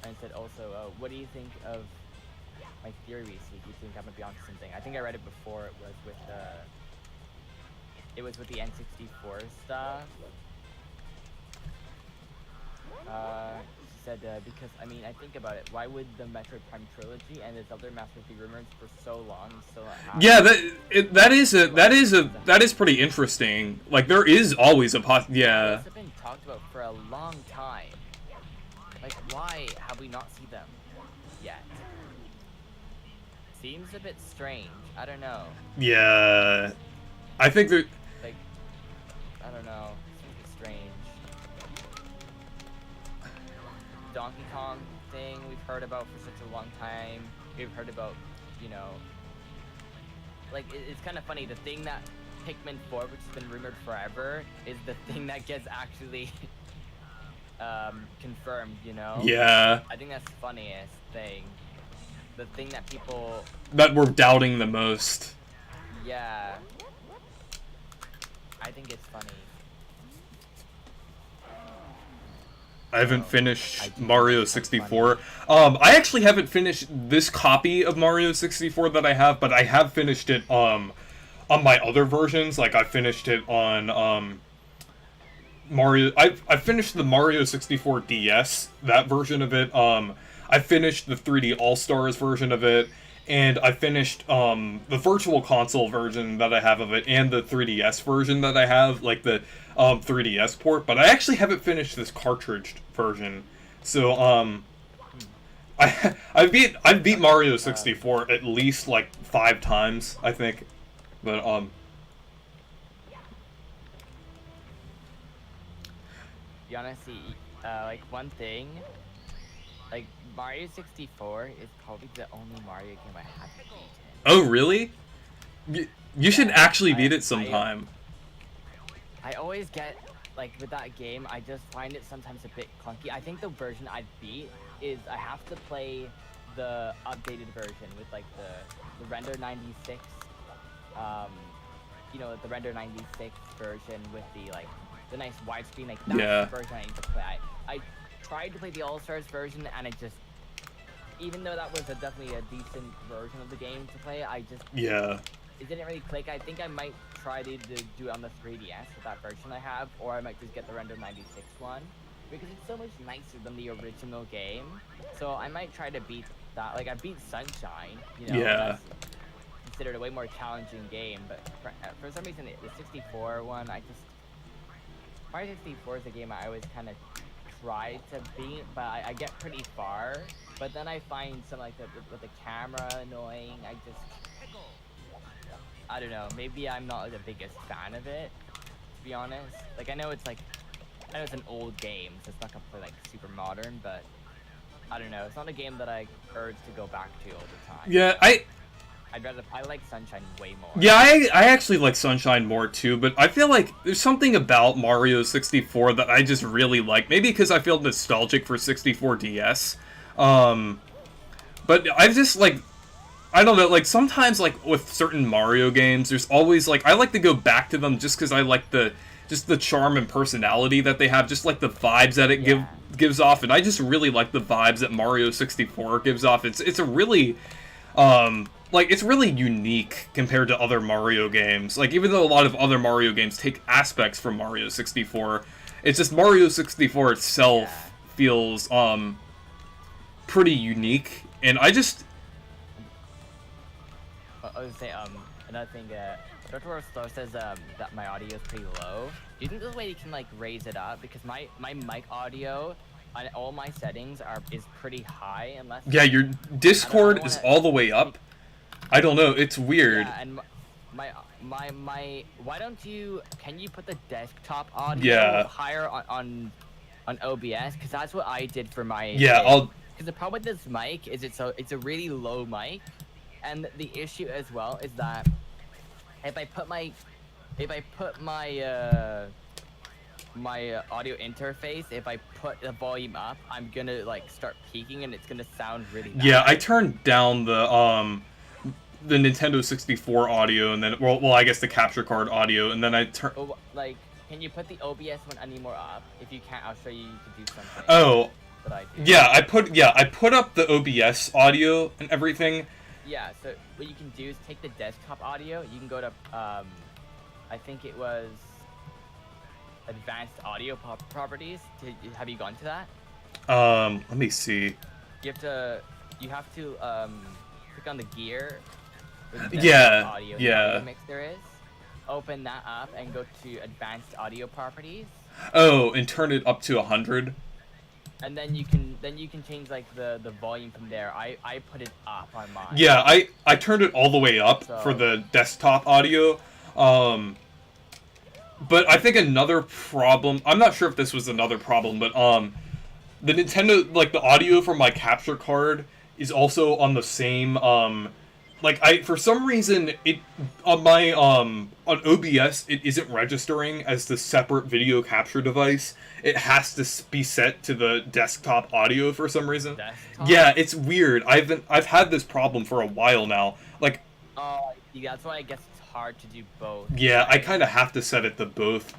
And said also, what do you think of my theory recently? Do you think I might be onto something? I think I read it before. It was with the N64 stuff. She said, because, I mean, I think about it, why would the Metroid Prime trilogy and its other masters be rumored for so long and still not happen? Yeah, that is pretty interesting. Like, there is always a yeah. Those have been talked about for a long time. Like, why have we not seen them yet? Seems a bit strange. I don't know. Yeah. I think that... Like, I don't know. Seems a bit strange. Donkey Kong thing we've heard about for such a long time. We've heard about, you know, like it's kind of funny. The thing that Pikmin 4, which has been rumored forever, is the thing that gets actually confirmed. You know? Yeah. I think that's the funniest thing. The thing that people that we're doubting the most. Yeah. I think it's funny. I haven't finished Mario 64. I actually haven't finished this copy of Mario 64 that I have, but I have finished it on my other versions. Like I finished it on Mario. I finished the Mario 64 DS, that version of it. I finished the 3D All Stars version of it, and I finished the Virtual Console version that I have of it, and the 3DS version that I have, like the 3DS port. But I actually haven't finished this cartridge version. So I beat Mario 64 at least like 5 times, I think. But be honest, like one thing, like Mario 64 is probably the only Mario game I haven't beaten. Oh really? You should actually beat it sometime. I always get, like, with that game, I just find it sometimes a bit clunky. I think the version I'd beat is I have to play the updated version with, like, the Render 96, you know, the Render 96 version with the, like, the nice widescreen, like, that's the version I need to play. I tried to play the All-Stars version, and it just, even though that was definitely a decent version of the game to play, I just... Yeah. It didn't really click. I think I might try to do it on the 3DS with that version I have, or I might just get the Render 96 one, because it's so much nicer than the original game. So I might try to beat that. Like, I beat Sunshine, you know, that's considered a way more challenging game, but for some reason, the 64 one, Mario 64 is a game I always kind of try to beat, but I get pretty far, but then I find some, like, with the camera annoying. I don't know, maybe I'm not like, the biggest fan of it, to be honest. Like, I know it's like I know it's an old game, so it's not gonna play like super modern, but I don't know. It's not a game that I urge to go back to all the time. Yeah, I like Sunshine way more. Yeah, I actually like Sunshine more too, but I feel like there's something about Mario 64 that I just really like. Maybe because I feel nostalgic for 64 DS. But I just like, I don't know, like sometimes like with certain Mario games, there's always like I like to go back to them just because I like the charm and personality that they have, just like the vibes that it gives off, and I just really like the vibes that Mario 64 gives off. It's a really like, it's really unique compared to other Mario games. Like, even though a lot of other Mario games take aspects from Mario 64, it's just Mario 64 itself feels, pretty unique. And I just... I was say, another thing, Dr. Star says, that my audio is pretty low. Do you think there's a way you can, like, raise it up? Because my mic audio on all my settings is pretty high, unless... Yeah, your Discord is all the way up. I don't know, it's weird. Yeah, and why don't you, can you put the desktop audio higher on OBS? Because that's what I did for my... Yeah, because the problem with this mic is it's a really low mic, and the issue as well is that if I put my audio interface, if I put the volume up, I'm gonna like start peaking and it's gonna sound really bad. Yeah, I turned down the Nintendo 64 audio, and then well I guess the capture card audio, and then I like, can you put the OBS one any more up? If you can't, I'll show you to do something. Oh, that I do. Yeah, I put up the OBS audio and everything. Yeah, so what you can do is take the desktop audio. You can go to I think it was advanced audio properties. Have you gone to that? Let me see. You have to click on the gear. Yeah, audio mix there is. Open that up and go to advanced audio properties. Oh, and turn it up to 100. And then you can change like the volume from there. I put it up on mine. Yeah, I turned it all the way up for the desktop audio. But I think another problem, I'm not sure if this was another problem, but the Nintendo, like the audio from my capture card is also on the same like for some reason it on my on OBS it isn't registering as the separate video capture device. It has to be set to the desktop audio for some reason. Desktop? Yeah, it's weird. I've had this problem for a while now. Like, oh, yeah, that's why I guess it's hard to do both. Yeah, right? I kind of have to set it to both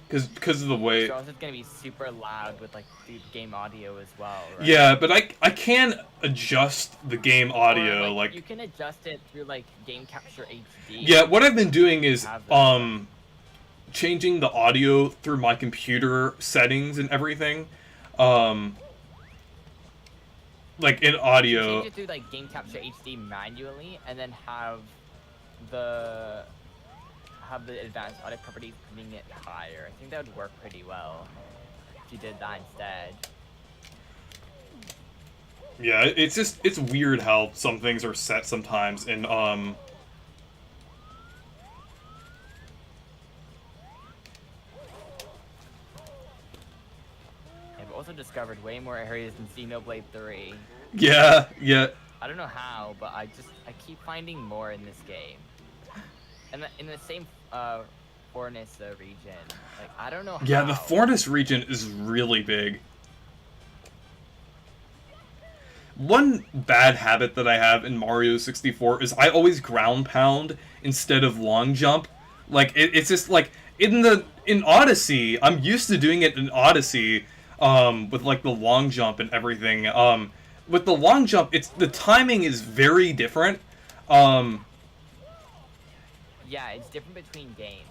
because of the way. So it's gonna be super loud with like the game audio as well. Right? Yeah, but I can adjust the game audio, or, like you can adjust it through like Game Capture HD. Yeah, what I've been doing is changing the audio through my computer settings and everything. Like in audio. You change it through like Game Capture HD manually, and then have the advanced audio properties putting it higher. I think that would work pretty well if you did that instead. Yeah, it's weird how some things are set sometimes, and I've also discovered way more areas in Xenoblade 3. Yeah. I don't know how, but I keep finding more in this game. And in the same Fornus region. Like, I don't know how. Yeah, the Fornus region is really big. One bad habit that I have in Mario 64 is I always ground pound instead of long jump. Like, it's just like in Odyssey, I'm used to doing it in Odyssey with like the long jump and everything. With the long jump, the timing is very different. Yeah, it's different between games.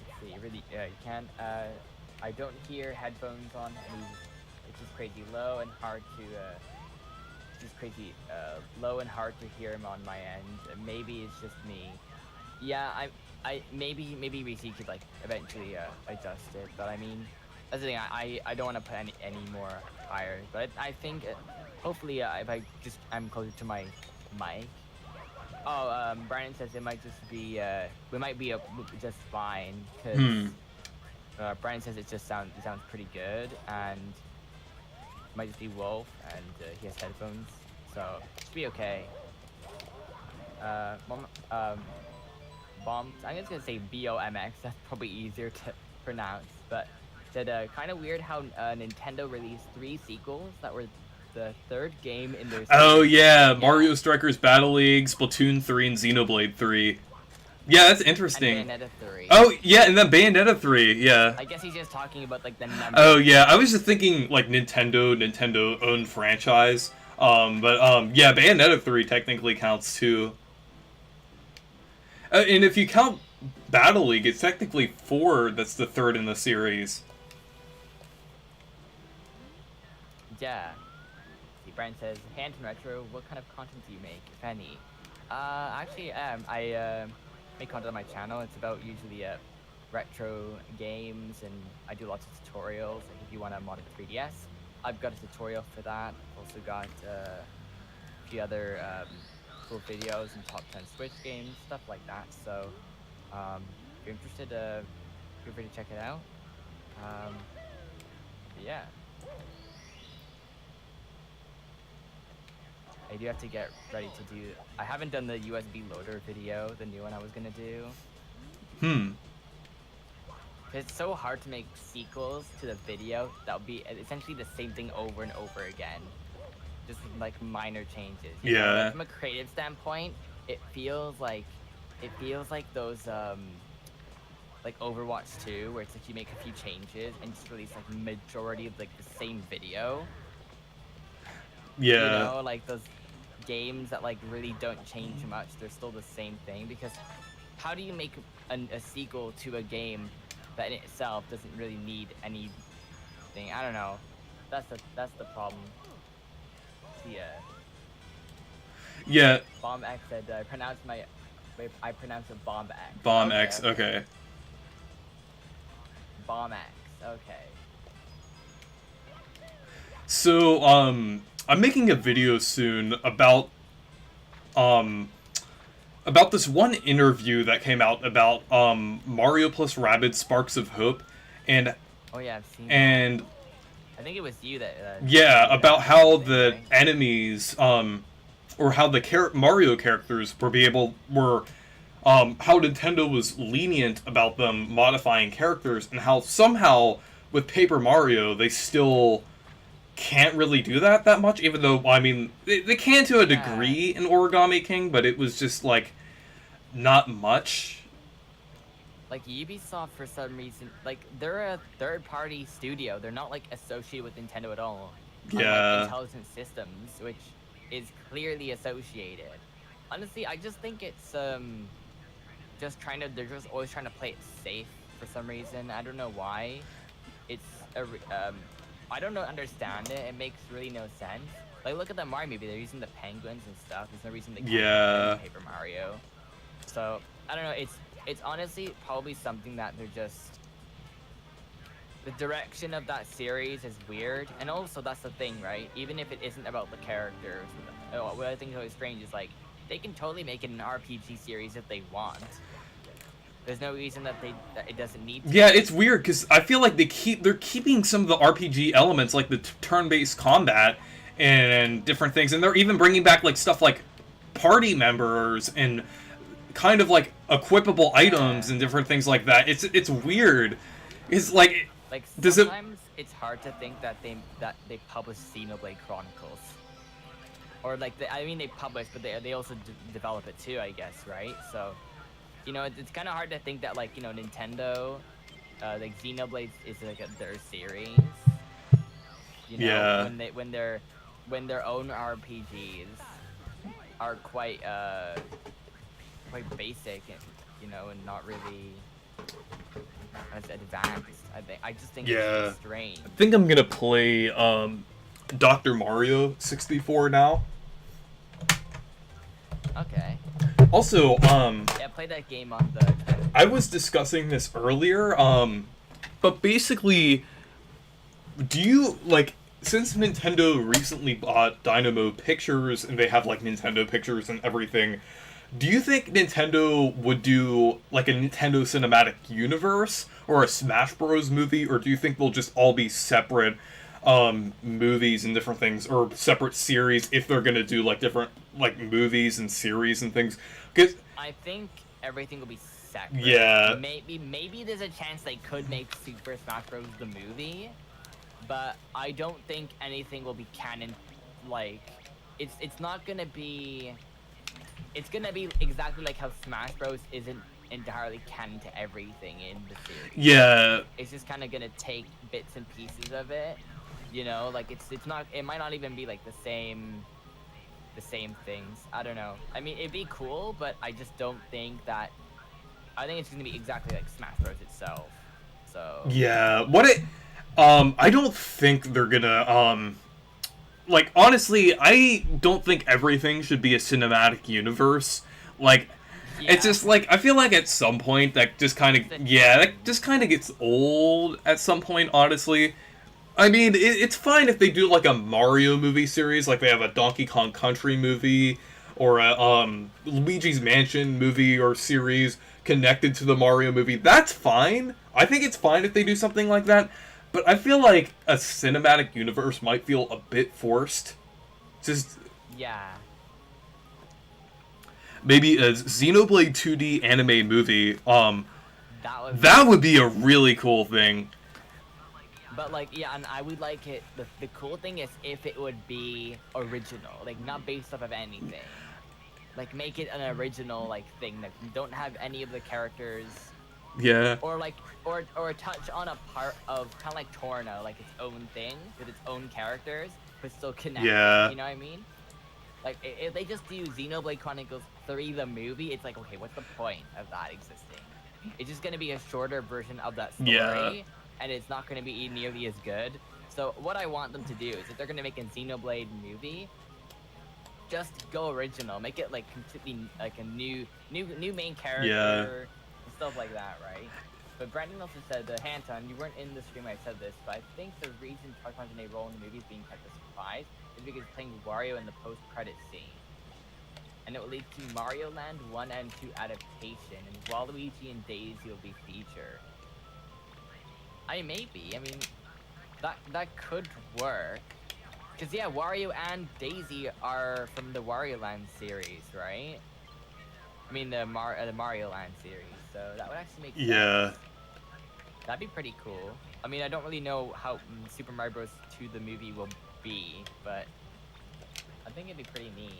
Let's see, really, you can't, I don't hear headphones on, and it's just crazy low and hard to, low and hard to hear him on my end. Maybe it's just me. Yeah, maybe RC could, like, eventually, adjust it, but I mean, that's the thing, I don't want to put any more higher, but I think hopefully if I'm closer to my mic, Oh, Brandon says it might just be we might be just fine because Hmm. Brandon says it sounds pretty good, and it might just be Wolf, and he has headphones, so it should be okay. Mom, Bomb. I'm just gonna say BOMX. That's probably easier to pronounce, but said kind of weird how Nintendo released 3 sequels that were the 3rd game in their series. Oh yeah, Mario Strikers Battle League, Splatoon 3, and Xenoblade 3. Yeah, that's interesting. And Bayonetta 3. Oh yeah, and then Bayonetta 3. Yeah. I guess he's just talking about like the number. Oh yeah, I was just thinking like Nintendo owned franchise. But yeah, Bayonetta 3 technically counts too. And if you count Battle League, it's technically 4 that's the 3rd in the series. Yeah. See, Brian says, Hand Retro, what kind of content do you make, if any? Actually, I make content on my channel. It's about usually retro games, and I do lots of tutorials. Like if you want to mod a 3DS, I've got a tutorial for that. I've also got a few other cool videos and top 10 Switch games, stuff like that. So, if you're interested, feel free to check it out. Yeah. I do have to get ready to do. I haven't done the USB loader video, the new one I was gonna do. It's so hard to make sequels to the video that would be essentially the same thing over and over again, just with, like minor changes. You know? Like, from a creative standpoint, it feels like those like Overwatch 2, where it's like you make a few changes and just release like majority of like the same video. Yeah. You know, like those games that like really don't change much, they're still the same thing, because how do you make a sequel to a game that in itself doesn't really need anything? I don't know. That's the problem. Yeah. Bomb X said I pronounced it Bomb X. Bomb X, okay. Bomb X, okay. So, I'm making a video soon about this one interview that came out about Mario plus Rabbids Sparks of Hope, and oh yeah, I've seen and that. I think it was you that yeah, about how the right? enemies or how the Mario characters were how Nintendo was lenient about them modifying characters, and how somehow with Paper Mario they still can't really do that much, even though, I mean, they can to a degree in Origami King, but it was just, like, not much. Like, Ubisoft, for some reason, like, they're a third-party studio. They're not, like, associated with Nintendo at all. Yeah. Unlike Intelligent Systems, which is clearly associated. Honestly, I just think it's, they're just always trying to play it safe for some reason. I don't know why. It's, I don't understand it. It makes really no sense. Like, look at the Mario movie. They're using the penguins and stuff. There's no reason they can't do Paper Mario. So, I don't know. It's honestly probably something that they're just... The direction of that series is weird. And also, that's the thing, right? Even if it isn't about the characters. What I think is always strange is, like, they can totally make it an RPG series if they want. There's no reason that it doesn't need to. Yeah, it's weird because I feel like they're keeping some of the RPG elements, like the turn-based combat and different things, and they're even bringing back like stuff like party members and kind of like equipable items and different things like that. It's weird. It's like sometimes it's hard to think that they publish Xenoblade Chronicles, or like they publish, but they also develop it too, I guess, right? So. You know, it's kind of hard to think that, like, you know, Nintendo, like, Xenoblade is, like, their series. You know, yeah. when their own RPGs are quite basic, and, you know, and not really as advanced. I just think it's strange. I think I'm gonna play, Dr. Mario 64 now. Okay. Also, yeah, play that game on the... I was discussing this earlier, but basically, do you, like, since Nintendo recently bought Dynamo Pictures, and they have, like, Nintendo Pictures and everything, Do you think Nintendo would do like a Nintendo Cinematic Universe or a Smash Bros. Movie, or do you think they'll just all be separate movies and different things, or separate series if they're gonna do like different like movies and series and things? Because I think everything will be separate. yeah, Maybe there's a chance they could make Super Smash Bros. The movie, but I don't think anything will be canon. Like, it's not gonna be. It's gonna be exactly like how Smash Bros. Isn't entirely canon to everything in the series. yeah, It's just kind of gonna take bits and pieces of it. You know, like it's not. It might not even be like the same things. I don't know. I mean, it'd be cool, but I just don't think that. I think it's gonna be exactly like Smash Bros. Itself. So. yeah. I don't think they're gonna like, honestly, I don't think everything should be a cinematic universe. Like, Yeah. it's just like I feel like at some point that just kind of that just kind of gets old at some point. Honestly, I mean it's fine if they do like a Mario movie series, like they have a Donkey Kong Country movie or a Luigi's Mansion movie or series connected to the Mario movie. That's fine. I think it's fine if they do something like that. But I feel like a cinematic universe might feel a bit forced. Just Yeah. maybe a Xenoblade 2D anime movie. That Would be a really cool thing. But like, yeah, and I would like it. The cool thing is if it would be original, like not based off of anything. Like make it an original like thing that don't have any of the characters. Yeah. Or like, or touch on a part of kind of like Torna, like its own thing with its own characters, but still connected. Yeah. You know what I mean? Like if they just do Xenoblade Chronicles 3 the movie, it's like, okay, what's the point of that existing? It's just gonna be a shorter version of that story, Yeah. and it's not gonna be nearly as good. So what I want them to do is if they're gonna make a Xenoblade movie, just go original, make it like completely like a new main character. And stuff like that, right? But Brandon also said, Hanton, you weren't in the stream I said this, but I think the reason Charcon's in a role in the movie is being kept a surprise is because he's playing Wario in the post-credit scene. And it will lead to Mario Land 1 and 2 adaptation, and Waluigi and Daisy will be featured. Maybe. I mean, that could work. Because, yeah, Wario and Daisy are from the Wario Land series, right? I mean, the Mario Land series. So that would actually make sense. Yeah. That'd be pretty cool. I mean, I don't really know how Super Mario Bros. 2 the movie will be, but I think it'd be pretty neat.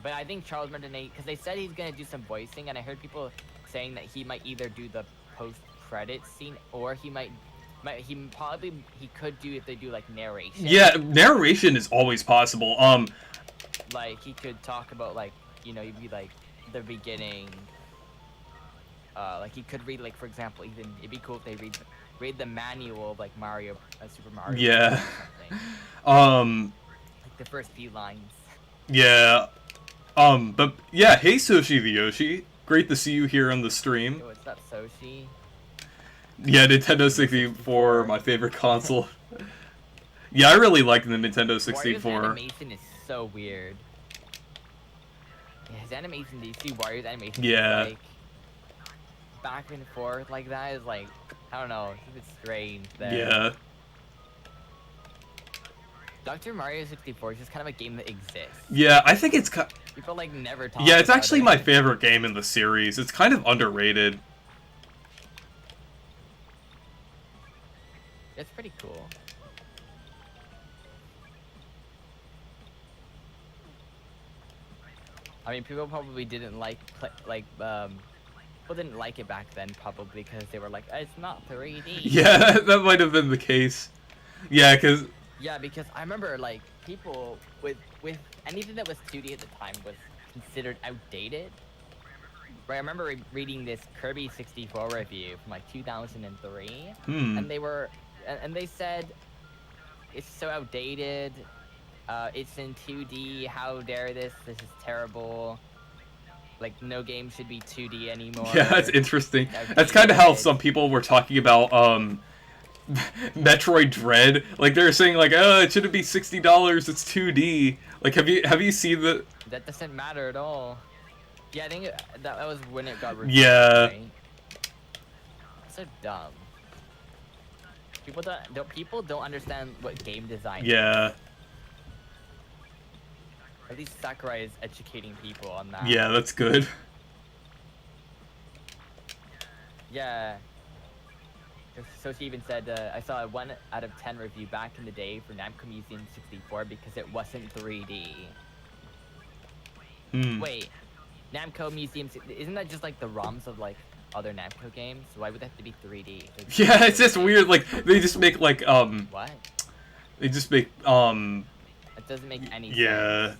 But I think Charles Martinet, because they said he's gonna do some voicing, and I heard people saying that he might either do the post-credit scene, or he could do if they do like narration. Yeah, narration is always possible. Like he could talk about like, you know, you'd be like the beginning. Like he could read, like, for example, even it'd be cool if they read the manual of like Mario, Super Mario. Yeah. Or something. Like the first few lines. Yeah. But yeah, hey Soshi the Yoshi. Great to see you here on the stream. Yo, what's up, Soshi? Yeah, Nintendo 64, my favorite console. Yeah, I really like the Nintendo 64. Wario's animation is so weird. Yeah, his animation, do you see Wario's animation? Yeah. Like, back and forth like that is like, I don't know, it's a bit strange there. Yeah. Dr. Mario 64 is just kind of a game that exists. Yeah, I think it's People like never talk yeah, it's about actually it. my favorite game in the series. It's kind of underrated. It's pretty cool. I mean, people probably didn't people didn't like it back then, probably because they were like, it's not 3D. Yeah, that might have been the case. Yeah, because Yeah, because I remember like people with anything that was 2D at the time was considered outdated. Right, I remember reading this Kirby 64 review from like 2003, and they said it's so outdated. It's in 2D. How dare this? This is terrible. Like no game should be 2D anymore. yeah, that's interesting. That's kind of how some people were talking about Metroid Dread. Like they were saying like, oh, it shouldn't be $60. It's 2D. Like have you seen That doesn't matter at all. Yeah, I think that was when it got revealed, Yeah. right? So dumb. People don't understand what game design is. Yeah. At least Sakurai is educating people on that. Yeah, that's good. Yeah. So she even said, I saw a 1 out of 10 review back in the day for Namco Museum 64 because it wasn't 3D. Wait, Namco Museum, isn't that just like the ROMs of like other Namco games? Why would they have to be 3D? Yeah, it's just weird. Like they just make like What? They just make It doesn't make any sense. Yeah,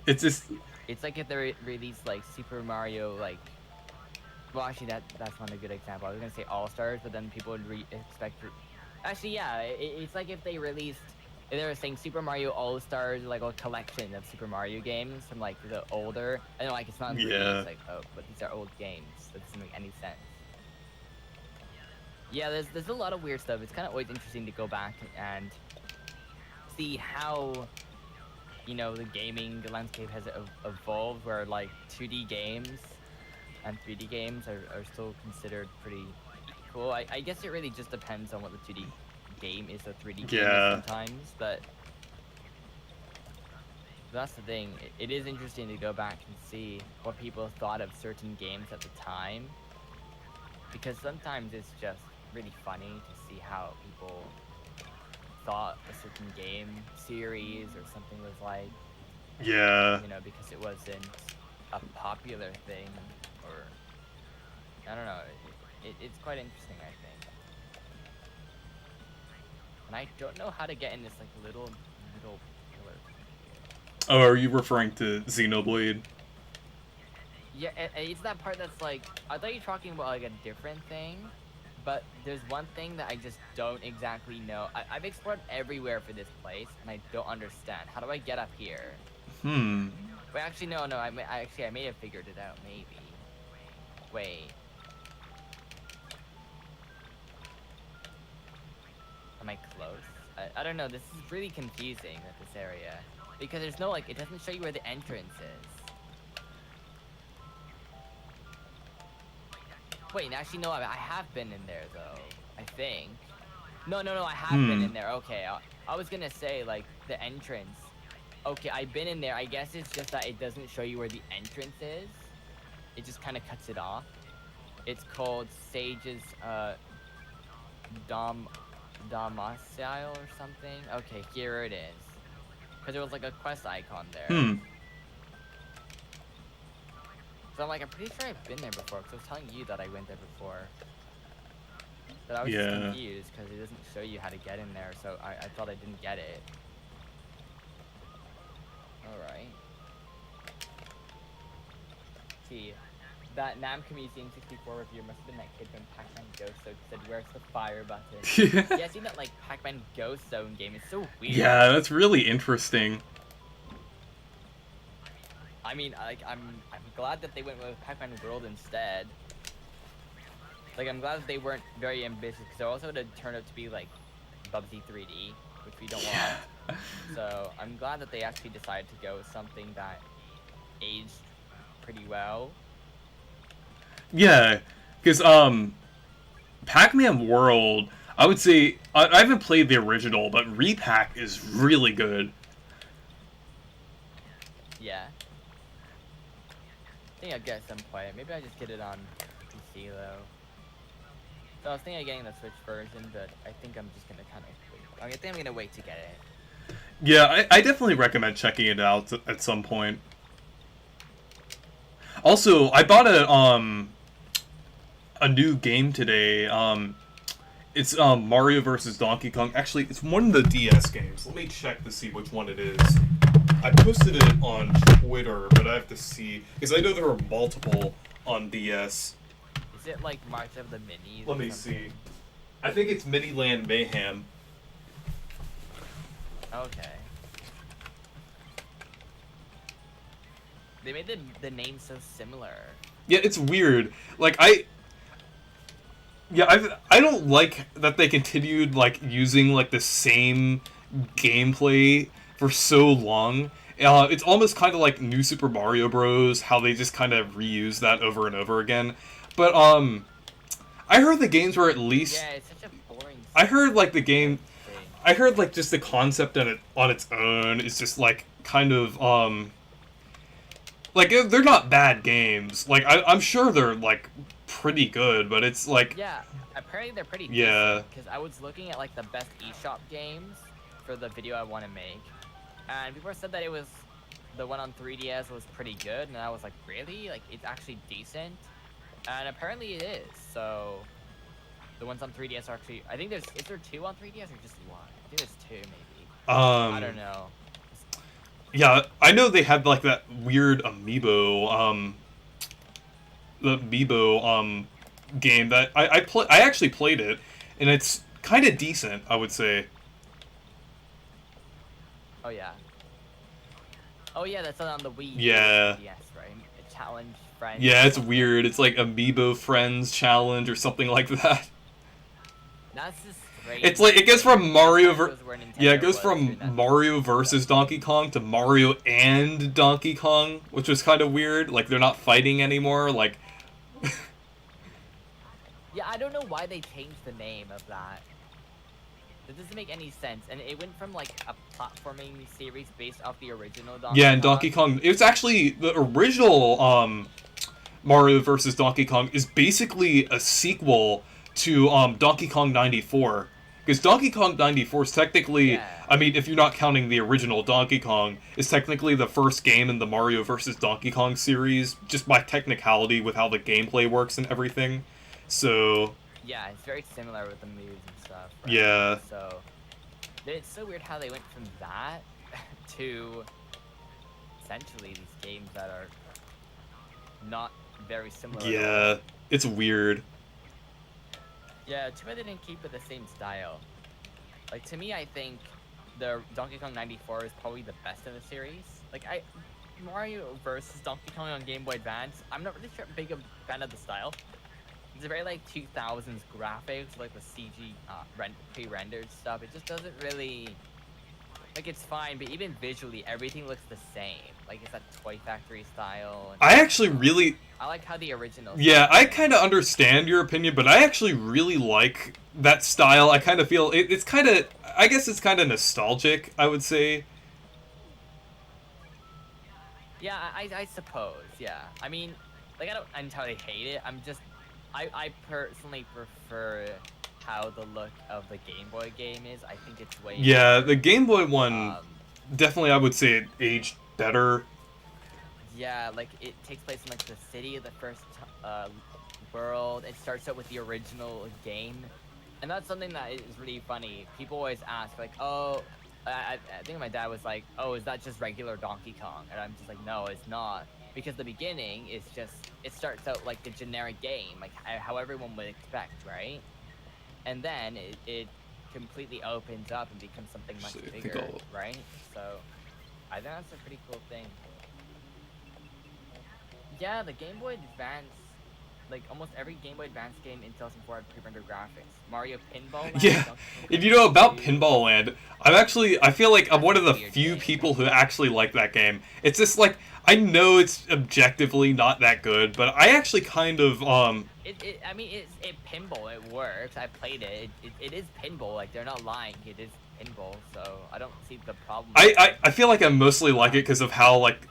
it's just. It's like if they release like Super Mario like. Well, actually, that's not a good example. I was gonna say All Stars, but then people would expect. Actually, yeah, it's like if they released. If they were saying Super Mario All Stars, like a collection of Super Mario games from like the older, and like it's not. Yeah. It's like, oh, but these are old games. That doesn't make any sense. Yeah, there's a lot of weird stuff. It's kind of always interesting to go back and see how, you know, the gaming landscape has evolved, where like 2D games and 3D games are still considered pretty cool. I guess it really just depends on what the 2D game is, a 3D game is sometimes, but that's the thing. It is interesting to go back and see what people thought of certain games at the time, because sometimes it's just really funny to see how people thought a certain game series or something was like. Yeah. You know, because it wasn't a popular thing, or I don't know. It's quite interesting, I think. And I don't know how to get in this like little pillar. Oh, are you referring to Xenoblade? Yeah, it's that part that's like, I thought you were talking about like a different thing, but there's one thing that I just don't exactly know. I've explored everywhere for this place, and I don't understand. How do I get up here? Wait, actually, no, I may have figured it out, maybe. Wait. Am I close? I don't know, this is really confusing with this area. Because there's no, like, it doesn't show you where the entrance is. Wait, actually, no, I have been in there, though. I think. No, I have been in there. Okay, I was gonna say, like, the entrance. Okay, I've been in there. I guess it's just that it doesn't show you where the entrance is. It just kind of cuts it off. It's called Sage's, Domicile or something. Okay, here it is. Because there was, like, a quest icon there. So I'm like, I'm pretty sure I've been there before, because I was telling you that I went there before. But I was just confused, because it doesn't show you how to get in there, so I thought I didn't get it. Alright. See, that Namco Museum 64 reviewer must have been that kid from Pac-Man Ghost Zone said, where's the fire button? Yeah, I seen that, like, Pac-Man Ghost Zone game. It's so weird. Yeah, that's really interesting. I mean, like, I'm glad that they went with Pac-Man World instead. Like, I'm glad that they weren't very ambitious, because they also would have turned out to be, like, Bubsy 3D, which we don't want. So, I'm glad that they actually decided to go with something that aged pretty well. Yeah, because, Pac-Man World, I would say, I haven't played the original, but Repack is really good. Yeah. I think I'll get some point. Maybe I just get it on PC, though. So I was thinking of getting the Switch version, but I think I'm just gonna kind of wait. I think I'm gonna wait to get it. Yeah, I definitely recommend checking it out at some point. Also, I bought a new game today. It's Mario vs. Donkey Kong. Actually, it's one of the DS games. Let me check to see which one it is. I posted it on Twitter, but I have to see, because I know there are multiple on DS. Is it like March of the Minis? Let me see. I think it's Miniland Mayhem. Okay. They made the name so similar. Yeah, it's weird. Like, I don't like that they continued, like, using, like, the same gameplay for so long. It's almost kind of like New Super Mario Bros. How they just kind of reuse that over and over again. But I heard the games were at least. Yeah, it's such a boring. I heard like the game. Thing. I heard like just the concept on its own is just like kind of like they're not bad games. Like I'm sure they're like pretty good, but it's like Yeah, apparently they're pretty. Yeah. Because I was looking at like the best eShop games for the video I want to make, and people said that it was the one on 3DS was pretty good, and I was like, really? Like it's actually decent, and apparently it is. So the ones on 3DS are actually. I think there's. Is there 2 on 3DS or just 1? I think there's 2 maybe. I don't know. Yeah, I know they had like that weird amiibo the amiibo game that I actually played it, and it's kind of decent, I would say. Oh yeah. Oh yeah, that's on the Wii. Yeah. Yes, right. A challenge friend. Yeah, it's weird. It's like Amiibo Friends Challenge or something like that. That's just strange. It's like it goes from Mario Yeah, it goes from Mario versus Donkey Kong to Mario and Donkey Kong, which was kind of weird. Like they're not fighting anymore. Like yeah, I don't know why they changed the name of that. It doesn't make any sense. And it went from like a platforming series based off the original Donkey Kong. Yeah, and Donkey Kong. It was actually the original Mario versus Donkey Kong is basically a sequel to Donkey Kong 94. Because Donkey Kong 94 is technically, Yeah. I mean, if you're not counting the original Donkey Kong, is technically the first game in the Mario vs. Donkey Kong series, just by technicality with how the gameplay works and everything. So... Yeah, it's very similar with the moves and stuff. Right? Yeah. So, it's so weird how they went from that to essentially these games that are not very similar. At all. Yeah, it's weird. Yeah, too bad they didn't keep it the same style. Like, to me, I think the Donkey Kong 94 is probably the best in the series. Like, Mario versus Donkey Kong on Game Boy Advance, I'm not really sure big a fan of the style. It's very, like, 2000s graphics, like the CG pre-rendered stuff. It just doesn't really... Like, it's fine, but even visually, everything looks the same. Like, it's that Toy Factory style. And I actually really... I like how the original... Yeah, I kind of understand your opinion, but I actually really like that style. I kind of feel... it's kind of... I guess it's kind of nostalgic, I would say. Yeah, I suppose, yeah. I mean, like, I don't entirely hate it. I'm just... I personally prefer how the look of the Game Boy game is. I think it's way... Yeah, the Game Boy one... definitely, I would say it aged better. Yeah, like, it takes place in, like, the city of the first world. It starts out with the original game. And that's something that is really funny. People always ask, like, oh... I think my dad was like, oh, is that just regular Donkey Kong? And I'm just like, no, it's not. Because the beginning is just... It starts out like the generic game, like how everyone would expect, right? And then it completely opens up and becomes something much bigger, right? So, I think that's a pretty cool thing. Yeah, the Game Boy Advance, like almost every Game Boy Advance game in 2004 had pre-rendered graphics. Mario Pinball Land, Yeah, and you know about Pinball Land, I feel like I'm one of the few people who actually like that game. It's just like, I know it's objectively not that good, but I actually kind of, I mean, it's pinball, it works, I played it. It is pinball, like, they're not lying, it is pinball, so I don't see the problem. I feel like I mostly like it because of how, like,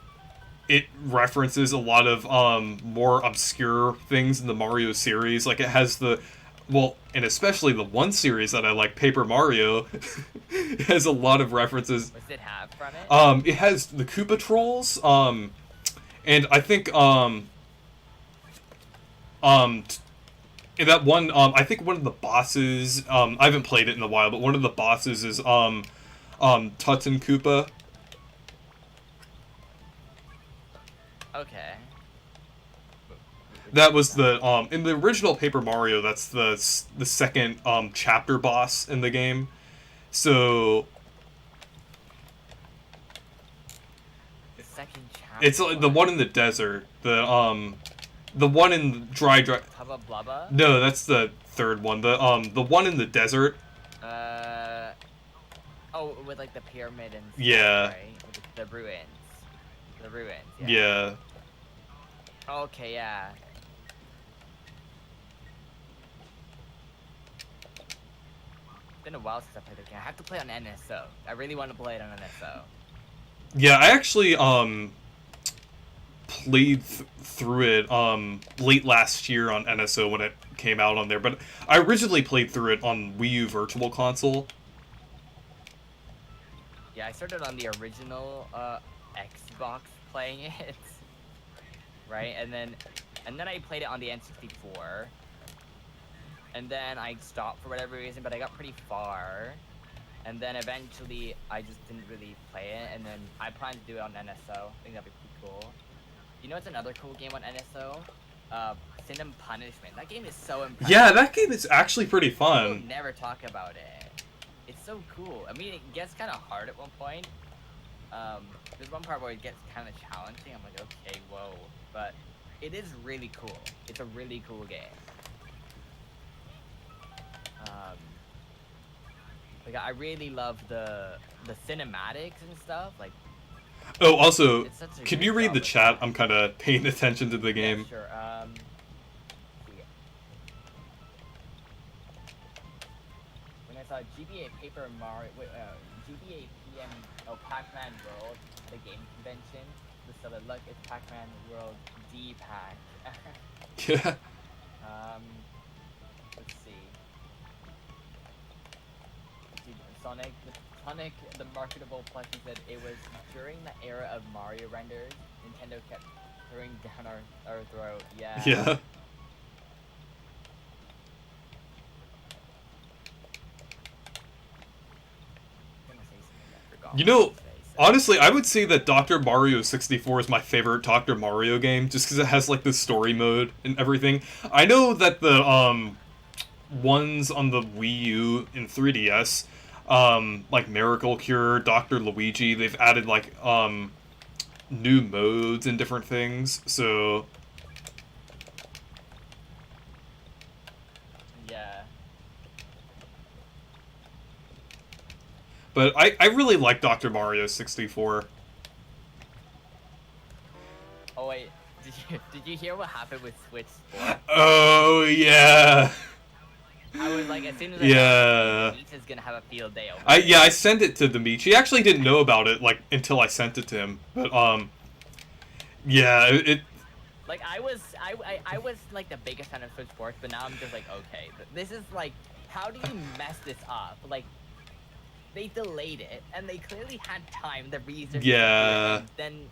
it references a lot of more obscure things in the Mario series. Like, it has the... Well, and especially the one series that I like, Paper Mario, it has a lot of references. What does it have from it? It has the Koopa Trolls, and I think, in that one, I think one of the bosses, I haven't played it in a while, but one of the bosses is, Tut and Koopa. Okay. That was the in the original Paper Mario. That's the second chapter boss in the game. So the second chapter. It's the one in the desert. The one in dry. Tubba Blubba? No, that's the third one. The one in the desert. Oh, with like the pyramid and stuff, Yeah. right? With the The ruins. The ruins. Yeah. Yeah. Okay. Yeah. It's been a while since I played the game. I have to play on NSO. I really want to play it on NSO. Yeah, I actually played through it late last year on NSO when it came out on there, but I originally played through it on Wii U Virtual Console. Yeah, I started on the original Xbox playing it, right? And then I played it on the N64, and then I stopped for whatever reason, but I got pretty far, and then eventually I just didn't really play it, and then I plan to do it on NSO. I think that'd be pretty cool. You know what's another cool game on NSO? Sin and Punishment. That game is so impressive. Yeah, that game is actually pretty People fun. never talk about it. It's so cool. I mean, it gets kind of hard at one point. There's one part where it gets kind of challenging. I'm like, okay, whoa. But it is really cool. It's a really cool game. Like, I really love the cinematics and stuff. Like, Oh, also, it's such a can great you read job the with chat? that. I'm kind of paying attention to the game. Yeah, sure. Yeah. When I saw GBA Paper Mario, GBA PM, Pac-Man World at a game convention, the seller, look, it's Pac-Man World D-Pack. Yeah. Let's see. Sonic, the marketable plush, he said it was during the era of Mario renders, Nintendo kept throwing down our throat. Yeah. Yeah. I'm gonna say something I forgot You know, what to say, so- honestly, I would say that Dr. Mario 64 is my favorite Dr. Mario game, just because it has like the story mode and everything. I know that the ones on the Wii U and 3DS, like Miracle Cure, Dr. Luigi, they've added like new modes and different things. So Yeah. but I really like Dr. Mario 64. Oh wait, did you hear what happened with Switch Sports? Oh yeah. I was like, as soon as I Yeah. Peach is gonna have a field day over I sent it to Dimitri. He actually didn't know about it like until I sent it to him. But yeah, it Like I was like the biggest fan of Switch Sports, but now I'm just like, okay, this is like, how do you mess this up? Like, they delayed it, and they clearly had time to research. Yeah. And then,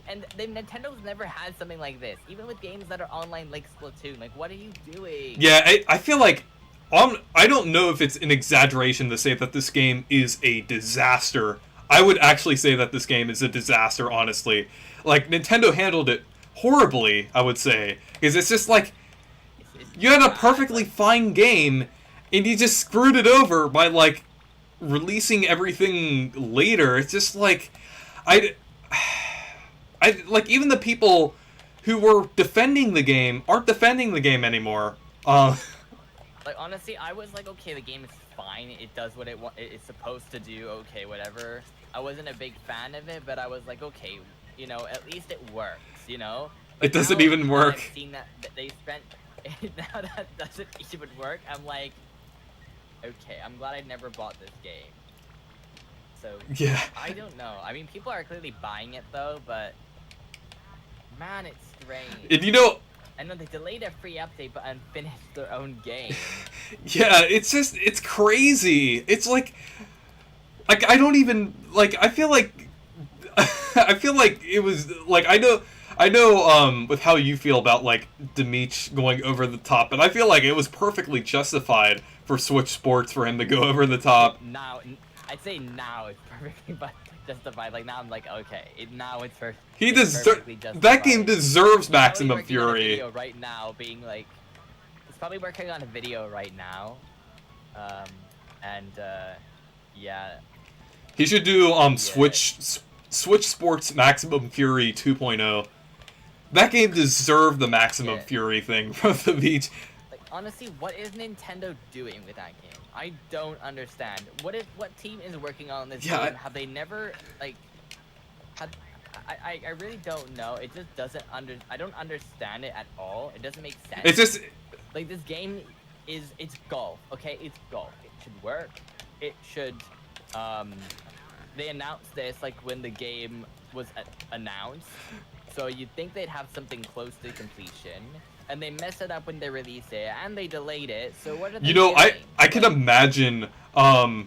and the Nintendo's never had something like this, even with games that are online like Splatoon. Like, what are you doing? yeah, I feel like I don't know if it's an exaggeration to say that this game is a disaster. I would actually say that this game is a disaster, honestly. Like, Nintendo handled it horribly, I would say. Because it's just like, It's you had a bad, perfectly like- fine game, and you just screwed it over by, like, releasing everything later. It's just like, I like, even the people who were defending the game aren't defending the game anymore. Like, honestly, I was like, okay, the game is fine. It does what it's supposed to do. Okay, whatever. I wasn't a big fan of it, but I was like, okay, you know, at least it works, you know? But It doesn't now even that work. I've seen that they spent... now that doesn't even work, I'm like, okay, I'm glad I never bought this game. So, Yeah. I don't know. I mean, people are clearly buying it, though, but... Man, it's strange. And you know, And then they delayed a free update, but unfinished their own game. yeah, it's crazy. It's like I don't even, like, I feel like it was, like, I know, with how you feel about, like, Dimitri going over the top, but I feel like it was perfectly justified for Switch Sports for him to go over the top. Now, I'd say now it's perfectly justified. Like, now I'm like, okay, now it's He perfectly justified. that game deserves He's probably Maximum working on a Fury. video right now, being like, he's probably working on a video right now, yeah. He should do Switch Sports Maximum Fury 2.0. That game deserved the Maximum Yeah. Fury thing from the beach. Like, honestly, what is Nintendo doing with that game? I don't understand. What team is working on this Yeah, game? Have they never like had? I really don't know. It just doesn't I don't understand it at all. It doesn't make sense. it's just Like this game it's golf. Okay, it's golf. It should work. It should. Um, they announced this like when the game was announced, so you'd think they'd have something close to completion, and they messed it up when they released it, and they delayed it. So what are they you know, doing? I can imagine a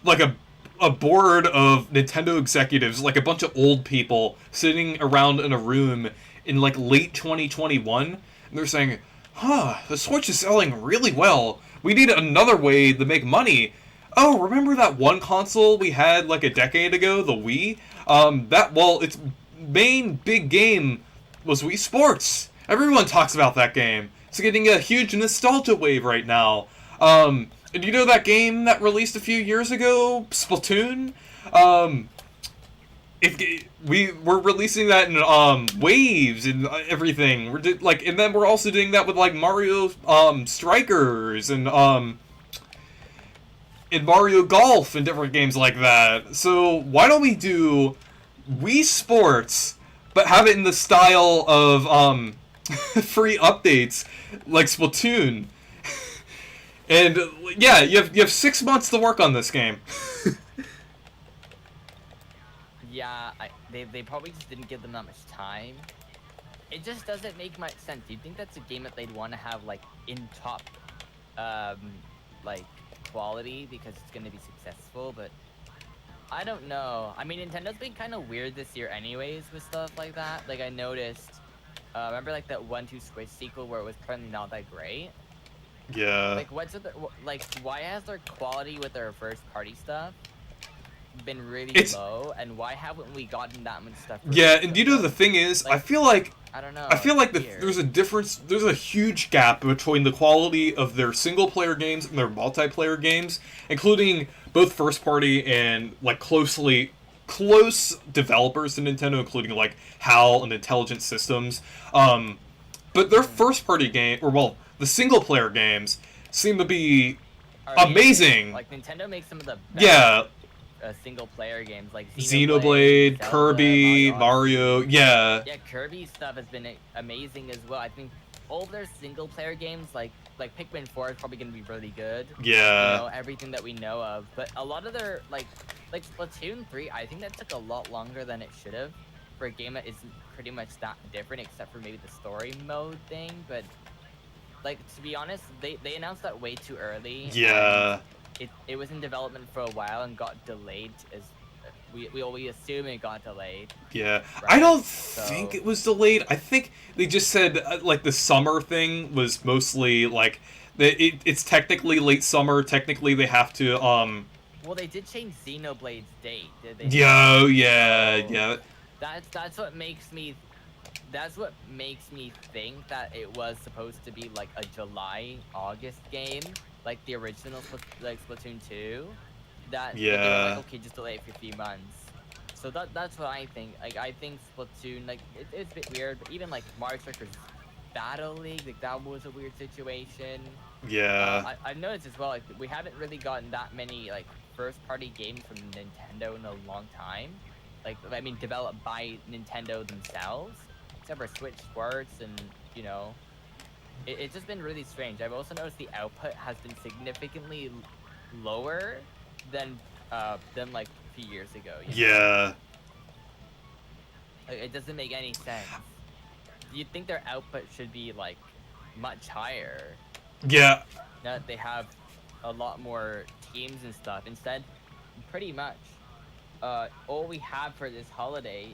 like a board of Nintendo executives, like a bunch of old people sitting around in a room in like late 2021, and they're saying, "Huh, the Switch is selling really well. We need another way to make money. Oh, remember that one console we had like a decade ago, the Wii? Its main big game was Wii Sports. Everyone talks about that game. It's getting a huge nostalgia wave right now. And you know that game that released a few years ago, Splatoon? We're releasing that in waves and everything. And then we're also doing that with like Mario Strikers and in Mario Golf and different games like that. So why don't we do Wii Sports, but have it in the style of free updates like Splatoon? And yeah, you have 6 months to work on this game. Yeah, they probably just didn't give them that much time. It just doesn't make much sense. Do you think that's a game that they'd want to have like in top, like quality because it's gonna be successful? But I don't know. I mean, Nintendo's been kind of weird this year, anyways, with stuff like that. Like I noticed. Remember like that 1-2 Squish sequel where it was apparently not that great. Yeah. Like why has their quality with their first party stuff been really low, and why haven't we gotten that much stuff? Yeah, and you know the thing is, like, I feel like weird. there's a difference. There's a huge gap between the quality of their single player games and their multiplayer games, including both first party and like close developers to Nintendo, including like HAL and Intelligent Systems. But their first party game, the single player games seem to be amazing. Like Nintendo makes some of the best single player games like Xenoblade, Zelda, Kirby, Mario. Yeah, Kirby stuff has been amazing as well. I think all of their single player games like Pikmin 4 is probably gonna be really good. Yeah. You know, everything that we know of. But a lot of their like Splatoon 3, I think that took a lot longer than it should have for a game that isn't pretty much that different except for maybe the story mode thing. But like, to be honest, they announced that way too early. Yeah. It was in development for a while and got delayed as we assume it got delayed. Yeah. Right? I don't think it was delayed. I think they just said like the summer thing was mostly like it's technically late summer. Technically they have to Well, they did change Xenoblade's date, did they? Yeah. That's what makes me think that it was supposed to be like a July-August game, like the original Splatoon 2. They were like, okay, just delay it for a few months. So that's what I think. Like I think Splatoon, like it's a bit weird, but even like Mario Strikers Battle League, like that was a weird situation. Yeah. I've noticed as well, like we haven't really gotten that many like first-party games from Nintendo in a long time. Like I mean, developed by Nintendo themselves. Except for Switch Sports, and you know, it's just been really strange. I've also noticed the output has been significantly lower than like a few years ago. Yeah. Like, it doesn't make any sense. You'd think their output should be like much higher. Yeah. Now that they have a lot more teams and stuff. Instead, pretty much. All we have for this holiday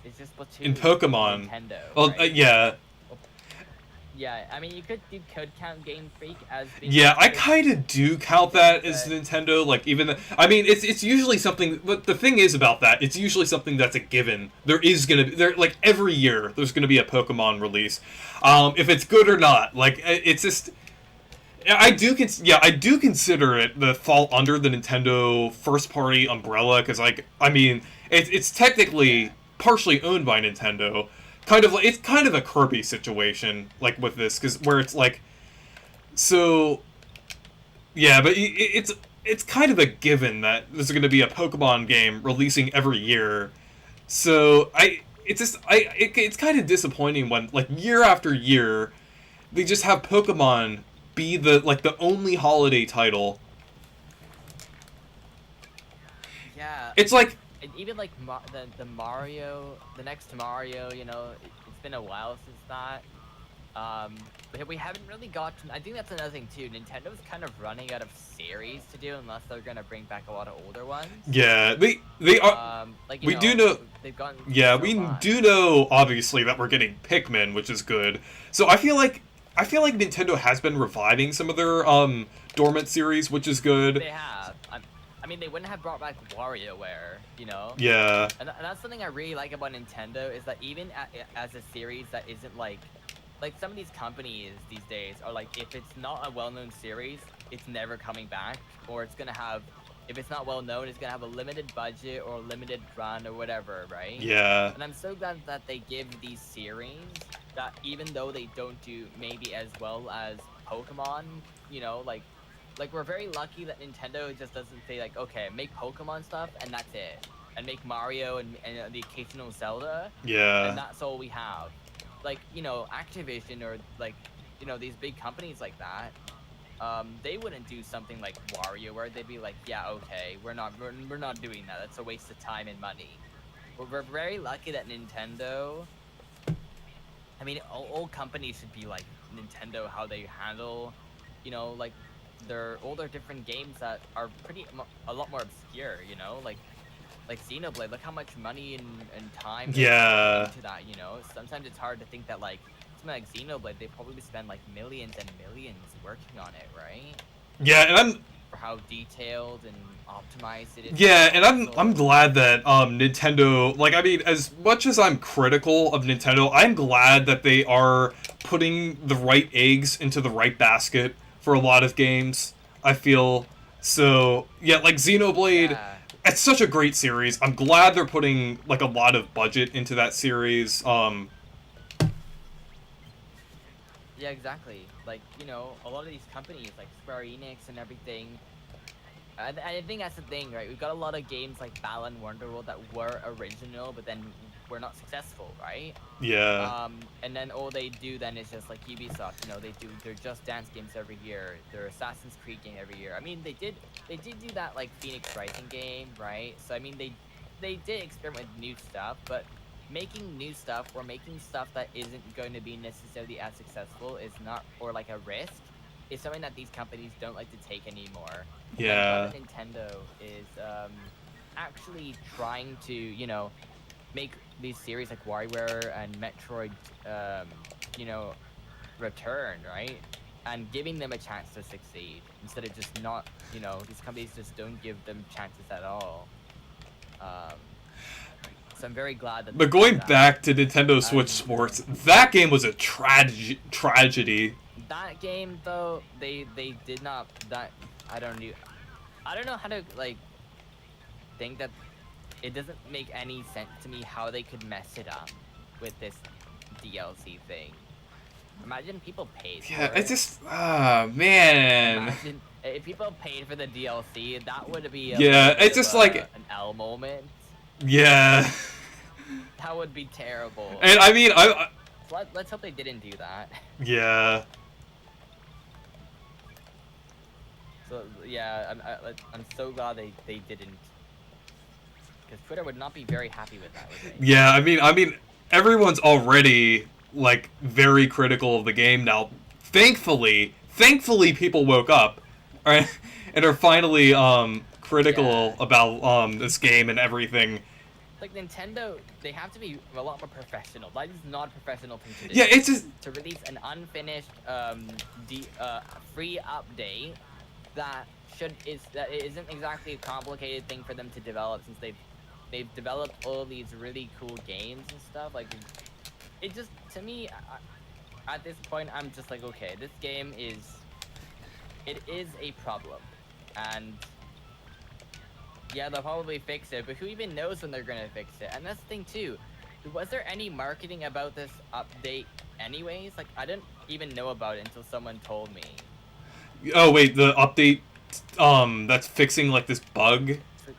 is just Splatoon in Pokemon. Nintendo. Well, right? Yeah. Yeah, I mean, you could Code count Game Freak as being... Yeah, I kind of do count that as Nintendo. Like, I mean, it's usually something... But the thing is about that, it's usually something that's a given. There is gonna be... Like, every year, there's gonna be a Pokemon release. If it's good or not. Like, it's just... I do consider it the fall under the Nintendo first-party umbrella, because, like, I mean, it's technically partially owned by Nintendo. It's kind of a Kirby situation, like, with this, because where it's, like, So yeah, but it's kind of a given that there's going to be a Pokemon game releasing every year. So it's kind of disappointing when like year after year they just have Pokemon be the only holiday title. Yeah, It's like and even like the Mario, the next Mario, it's been a while since that. But we haven't really gotten. I think that's another thing too. Nintendo's kind of running out of series to do unless they're gonna bring back a lot of older ones. yeah, they are. Like We do know. they've gotten Yeah, so we much. do know obviously that we're getting Pikmin, which is good. So I feel like Nintendo has been reviving some of their dormant series, which is good. They have. I mean, they wouldn't have brought back WarioWare, Yeah. And that's something I really like about Nintendo is that even as a series that isn't like some of these companies these days are like, if it's not a well-known series, it's never coming back, or it's gonna have, if it's not well known, it's gonna have a limited budget or a limited run or whatever, right? Yeah. And I'm so glad that they give these series that even though they don't do maybe as well as Pokemon, like we're very lucky that Nintendo just doesn't say like, okay, make Pokemon stuff and that's it, and make Mario and the occasional Zelda, Yeah. and that's all we have. Like, Activision or like, these big companies like that, they wouldn't do something like Wario where they'd be like, yeah, okay, we're not doing that. That's a waste of time and money. But we're very lucky that Nintendo. I mean, all companies should be like Nintendo, how they handle, like all their different games that are a lot more obscure, like Xenoblade. Look how much money and time they Yeah. put into that. Sometimes it's hard to think that like something like Xenoblade, they probably spend like millions and millions working on it, right? Yeah, and For how detailed and optimized it is. yeah, and I'm Also, glad that Nintendo, like, I mean, as much as I'm critical of Nintendo, I'm glad that they are putting the right eggs into the right basket for a lot of games. I feel so yeah, like Xenoblade, yeah, it's such a great series. I'm glad they're putting like a lot of budget into that series. yeah, exactly. Like, a lot of these companies like Square Enix and everything. I think that's the thing, right? We've got a lot of games like Balan Wonderworld that were original, but then were not successful, right? Yeah. And then all they do then is just like Ubisoft, they do their Just Dance games every year, their Assassin's Creed game every year. I mean, they did do that like Phoenix Rising game, right? So I mean, they did experiment with new stuff, but making new stuff or making stuff that isn't going to be necessarily as successful is not, or like a risk, is something that these companies don't like to take anymore. And I'm glad Yeah. that Nintendo is actually trying to, make these series like WarioWare and Metroid, you know, return, right? And giving them a chance to succeed instead of just not, these companies just don't give them chances at all. Um, so I'm very glad that they But did going that. back to Nintendo Switch And Sports, that game was a tragedy. that game, though, they did not. That I don't know how to like think that it doesn't make any sense to me how they could mess it up with this DLC thing. Imagine people paid for Yeah, it. it's just man. Imagine if people paid for the DLC, that would be a Yeah, little bit it's of just like an L moment. yeah. That would be terrible. And I mean, So let's hope they didn't do that. yeah. So yeah, I'm so glad they didn't, because Twitter would not be very happy with that, would they? Yeah, I mean everyone's already like very critical of the game now. Thankfully people woke up right, and are finally critical Yeah. about this game and everything. Like Nintendo, they have to be a lot more professional. That is not a professional thing to do. Yeah, it's just To release an unfinished free update that isn't exactly a complicated thing for them to develop, since they've developed all these really cool games and stuff. Like, it just, to me, at this point, I'm just like, okay, this game is a problem, and yeah, they'll probably fix it, but who even knows when they're gonna fix it? And that's the thing too. Was there any marketing about this update anyways? Like, I didn't even know about it until someone told me. Oh wait, the update that's fixing like this bug. So,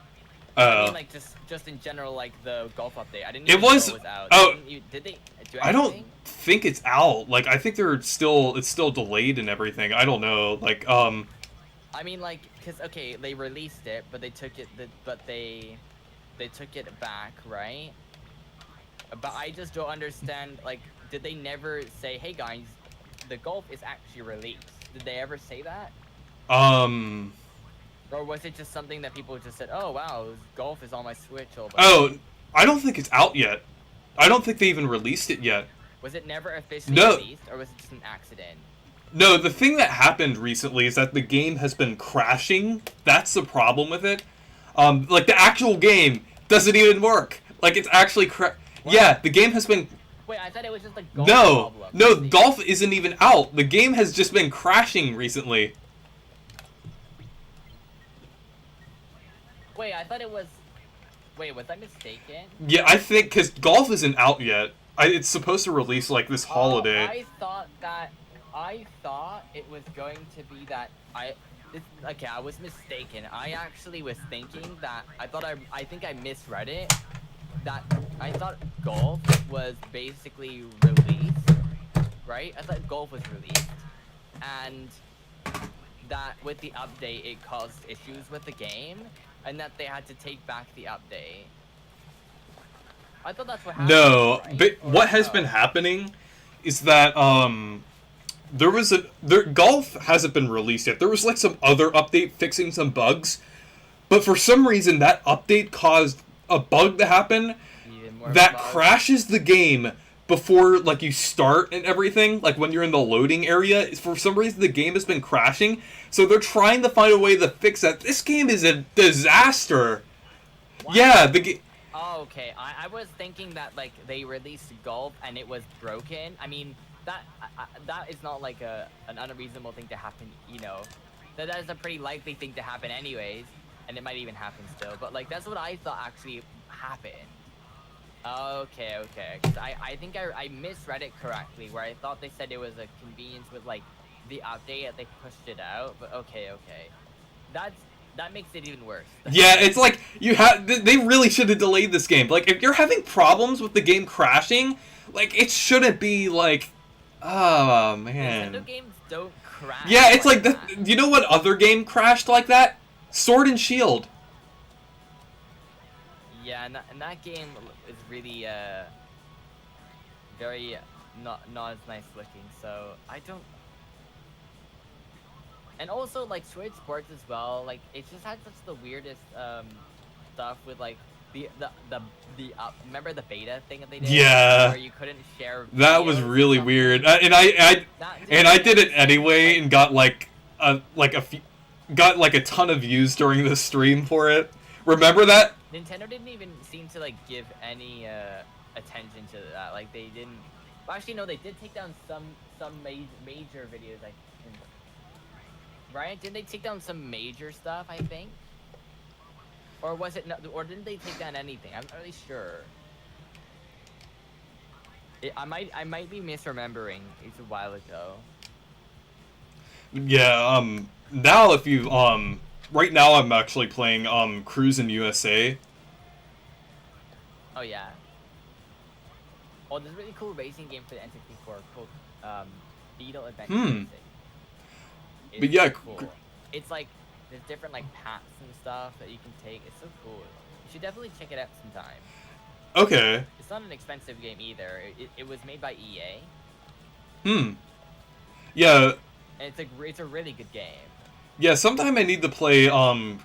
no, I mean Uh, like just in general, like the golf update. I didn't it even know was. it was out. Oh, Did they do I don't anything? think it's out. Like I think it's still delayed and everything. I don't know. Like I mean, like, cause okay, they released it, but they took it back, right? But I just don't understand. Like, did they never say, "Hey guys, the golf is actually released"? Did they ever say that? um Or was it just something that people just said, "Oh wow, golf is on my Switch"? Oh, but oh, I don't think it's out yet. I don't think they even released it yet. was it never officially No, released, or was it just an accident? no, the thing that happened recently is that the game has been crashing. That's the problem with it. Like the actual game doesn't even work. Like it's actually What? Yeah, the game has been. Wait, I thought it was just a golf No, problem. no, golf isn't even out. The game has just been crashing recently. Wait, I thought it was. Wait, was I mistaken? Yeah, I think because golf isn't out yet. It's supposed to release like this Oh, holiday. I thought it was going to be that okay, I was mistaken. I actually was thinking that I think I misread it. That I thought golf was basically released, right? I thought golf was released, and that with the update it caused issues with the game, and that they had to take back the update. I thought that's what happened. No, Right? but Or what has no? been happening is that golf hasn't been released yet. There was like some other update fixing some bugs, but for some reason that update caused a bug to happen Even more that bugs. crashes the game before like you start and everything. Like when you're in the loading area, for some reason the game has been crashing. So they're trying to find a way to fix that. This game is a disaster. What? Yeah, the game. Oh, okay. I was thinking that like they released golf and it was broken. I mean that is not like an unreasonable thing to happen. You know, that is a pretty likely thing to happen anyways, and it might even happen still. But like that's what I thought actually happened. Okay, okay. 'Cause I think I misread it correctly, where I thought they said it was a convenience with like the update that they pushed it out. But okay, okay. That makes it even worse. Yeah, it's like you have. They really should have delayed this game. Like, if you're having problems with the game crashing, like it shouldn't be like, oh man. Nintendo games don't crash. Yeah, it's like that. you know what other game crashed like that? Sword and Shield. Yeah, and that game is really very not as nice looking. So I don't. And also like Switch Sports as well. Like it just had such the weirdest stuff with like the remember the beta thing that they did? Yeah. Where you couldn't share. That was videos or really something? weird. I That and I did make it sense, anyway like- and got a few, got like a ton of views during the stream for it. Remember that? Nintendo didn't even seem to like give any attention to that. Like they didn't. Well, actually, no, they did take down some major videos. I think. Right? Didn't they take down some major stuff? I think. Or was it? No, or didn't they take down anything? I'm not really sure. I might be misremembering. It's a while ago. Yeah, now if you, right now I'm actually playing, Cruisin' USA. Oh yeah. Oh, there's a really cool racing game for the N64 called Beetle Adventure Racing. It's But yeah, so cool. It's like there's different like paths and stuff that you can take. It's so cool. You should definitely check it out sometime. Okay. It's not an expensive game either. It was made by EA, Yeah, and it's a really good game. yeah, sometime I need to play,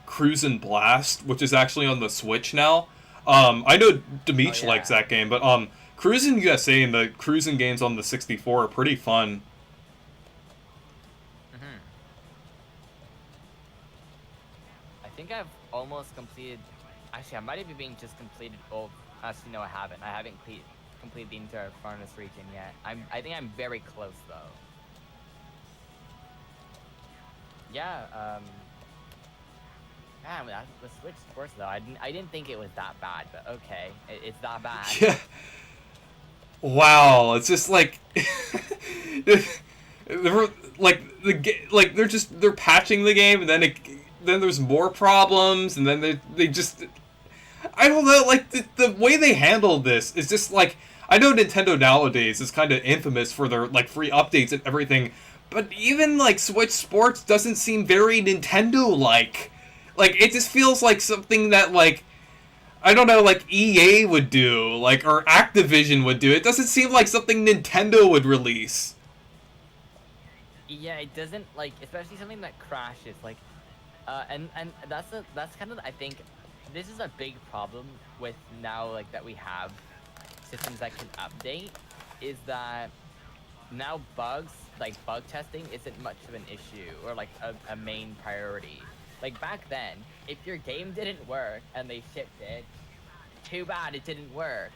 Cruisin' Blast, which is actually on the Switch now. I know Demeech Oh, likes yeah. that game, but, Cruisin' USA and the cruising games on the 64 are pretty fun. Hmm. I think I've almost completed. Actually, I might have been just completed both. Actually, no, I haven't. I haven't completed the entire Farness region yet. I think I'm very close though. Yeah. Man, the Switch Sports though, I didn't think it was that bad, but okay, it's that bad. Yeah. Wow, it's just like they're patching the game, and then there's more problems, and then they just, I don't know, like the way they handled this is just like, I know Nintendo nowadays is kind of infamous for their like free updates and everything, but even like Switch Sports doesn't seem very Nintendo like. Like it just feels like something that like, I don't know, like EA would do, like, or Activision would do. It doesn't seem like something Nintendo would release. Yeah, it doesn't like, especially something that crashes. Like, and that's kind of, I think, this is a big problem with now, like, that we have systems that can update, is that now bugs, like bug testing, isn't much of an issue or like a main priority. Like back then, if your game didn't work and they shipped it, too bad it didn't work.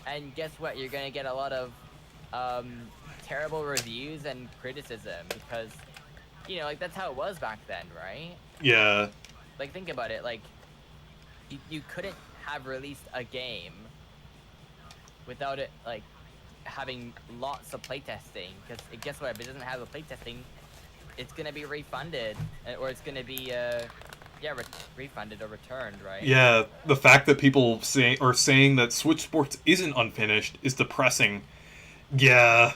And guess what? You're gonna get a lot of terrible reviews and criticism because, you know, like that's how it was back then, right? Yeah. Like think about it, like you couldn't have released a game without it like having lots of playtesting, because guess what? If it doesn't have the playtesting, it's gonna be refunded, or it's gonna be refunded or returned, right? Yeah, the fact that people are saying that Switch Sports isn't unfinished is depressing. Yeah.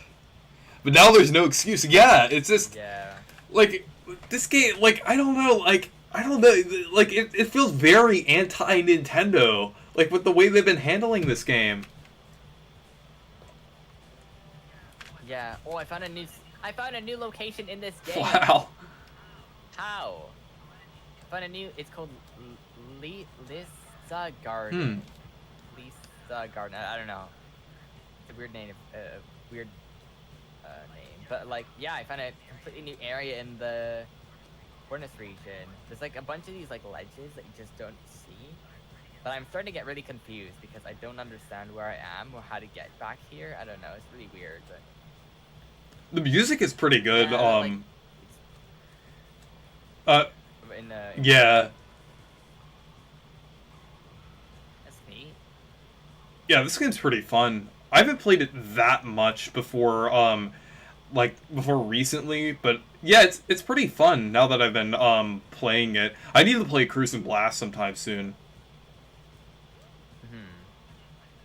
But now there's no excuse. Yeah, it's just like this game, like I don't know, like it feels very anti-Nintendo, like with the way they've been handling this game. Yeah. Oh, I found a new location in this game. Wow. How? I found a new. It's called Lisa Garden. Lisa Garden. I don't know. It's a weird name. Weird name. But like, yeah, I found a completely new area in the Cornice region. There's like a bunch of these like ledges that you just don't see. But I'm starting to get really confused because I don't understand where I am or how to get back here. I don't know. It's really weird, but. The music is pretty good. Yeah. That's neat. Yeah, this game's pretty fun. I haven't played it that much before, before recently, but yeah, it's pretty fun now that I've been playing it. I need to play Cruise and Blast sometime soon.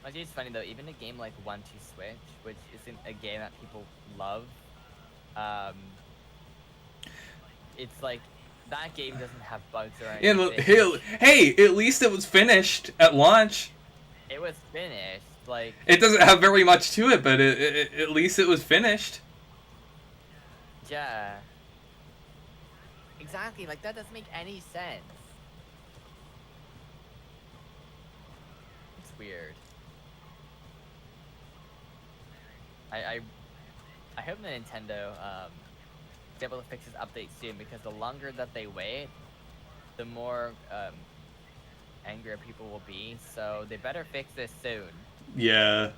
Actually, it's funny though, even a game like 1-2 Switch, which isn't a game that people love, it's like, that game doesn't have bugs or anything. Yeah, hey, at least it was finished at launch. It was finished, like... It doesn't have very much to it, but at least it was finished. Yeah. Exactly, like, that doesn't make any sense. It's weird. I hope that Nintendo is able to fix this update soon, because the longer that they wait, the more angrier people will be. So they better fix this soon. Yeah.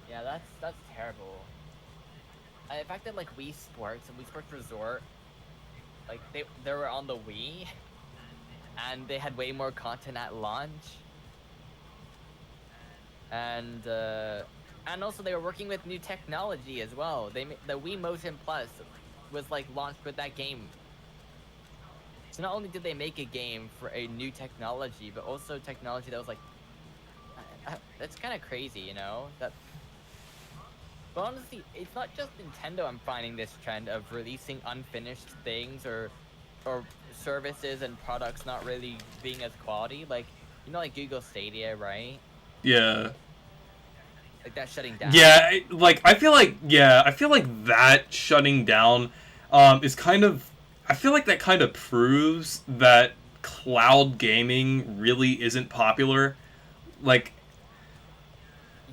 Yeah, that's terrible. And the fact that like Wii Sports and Wii Sports Resort, like they were on the Wii. And they had way more content at launch, and also they were working with new technology as well. The Wii Motion Plus was like launched with that game. So not only did they make a game for a new technology, but also technology that was like, that's kind of crazy, you know. But honestly, it's not just Nintendo. I'm finding this trend of releasing unfinished things or services and products not really being as quality, like, you know, like Google Stadia, right? Yeah. Like that shutting down. Yeah, I feel like that shutting down is kind of, I feel like that kind of proves that cloud gaming really isn't popular. Like,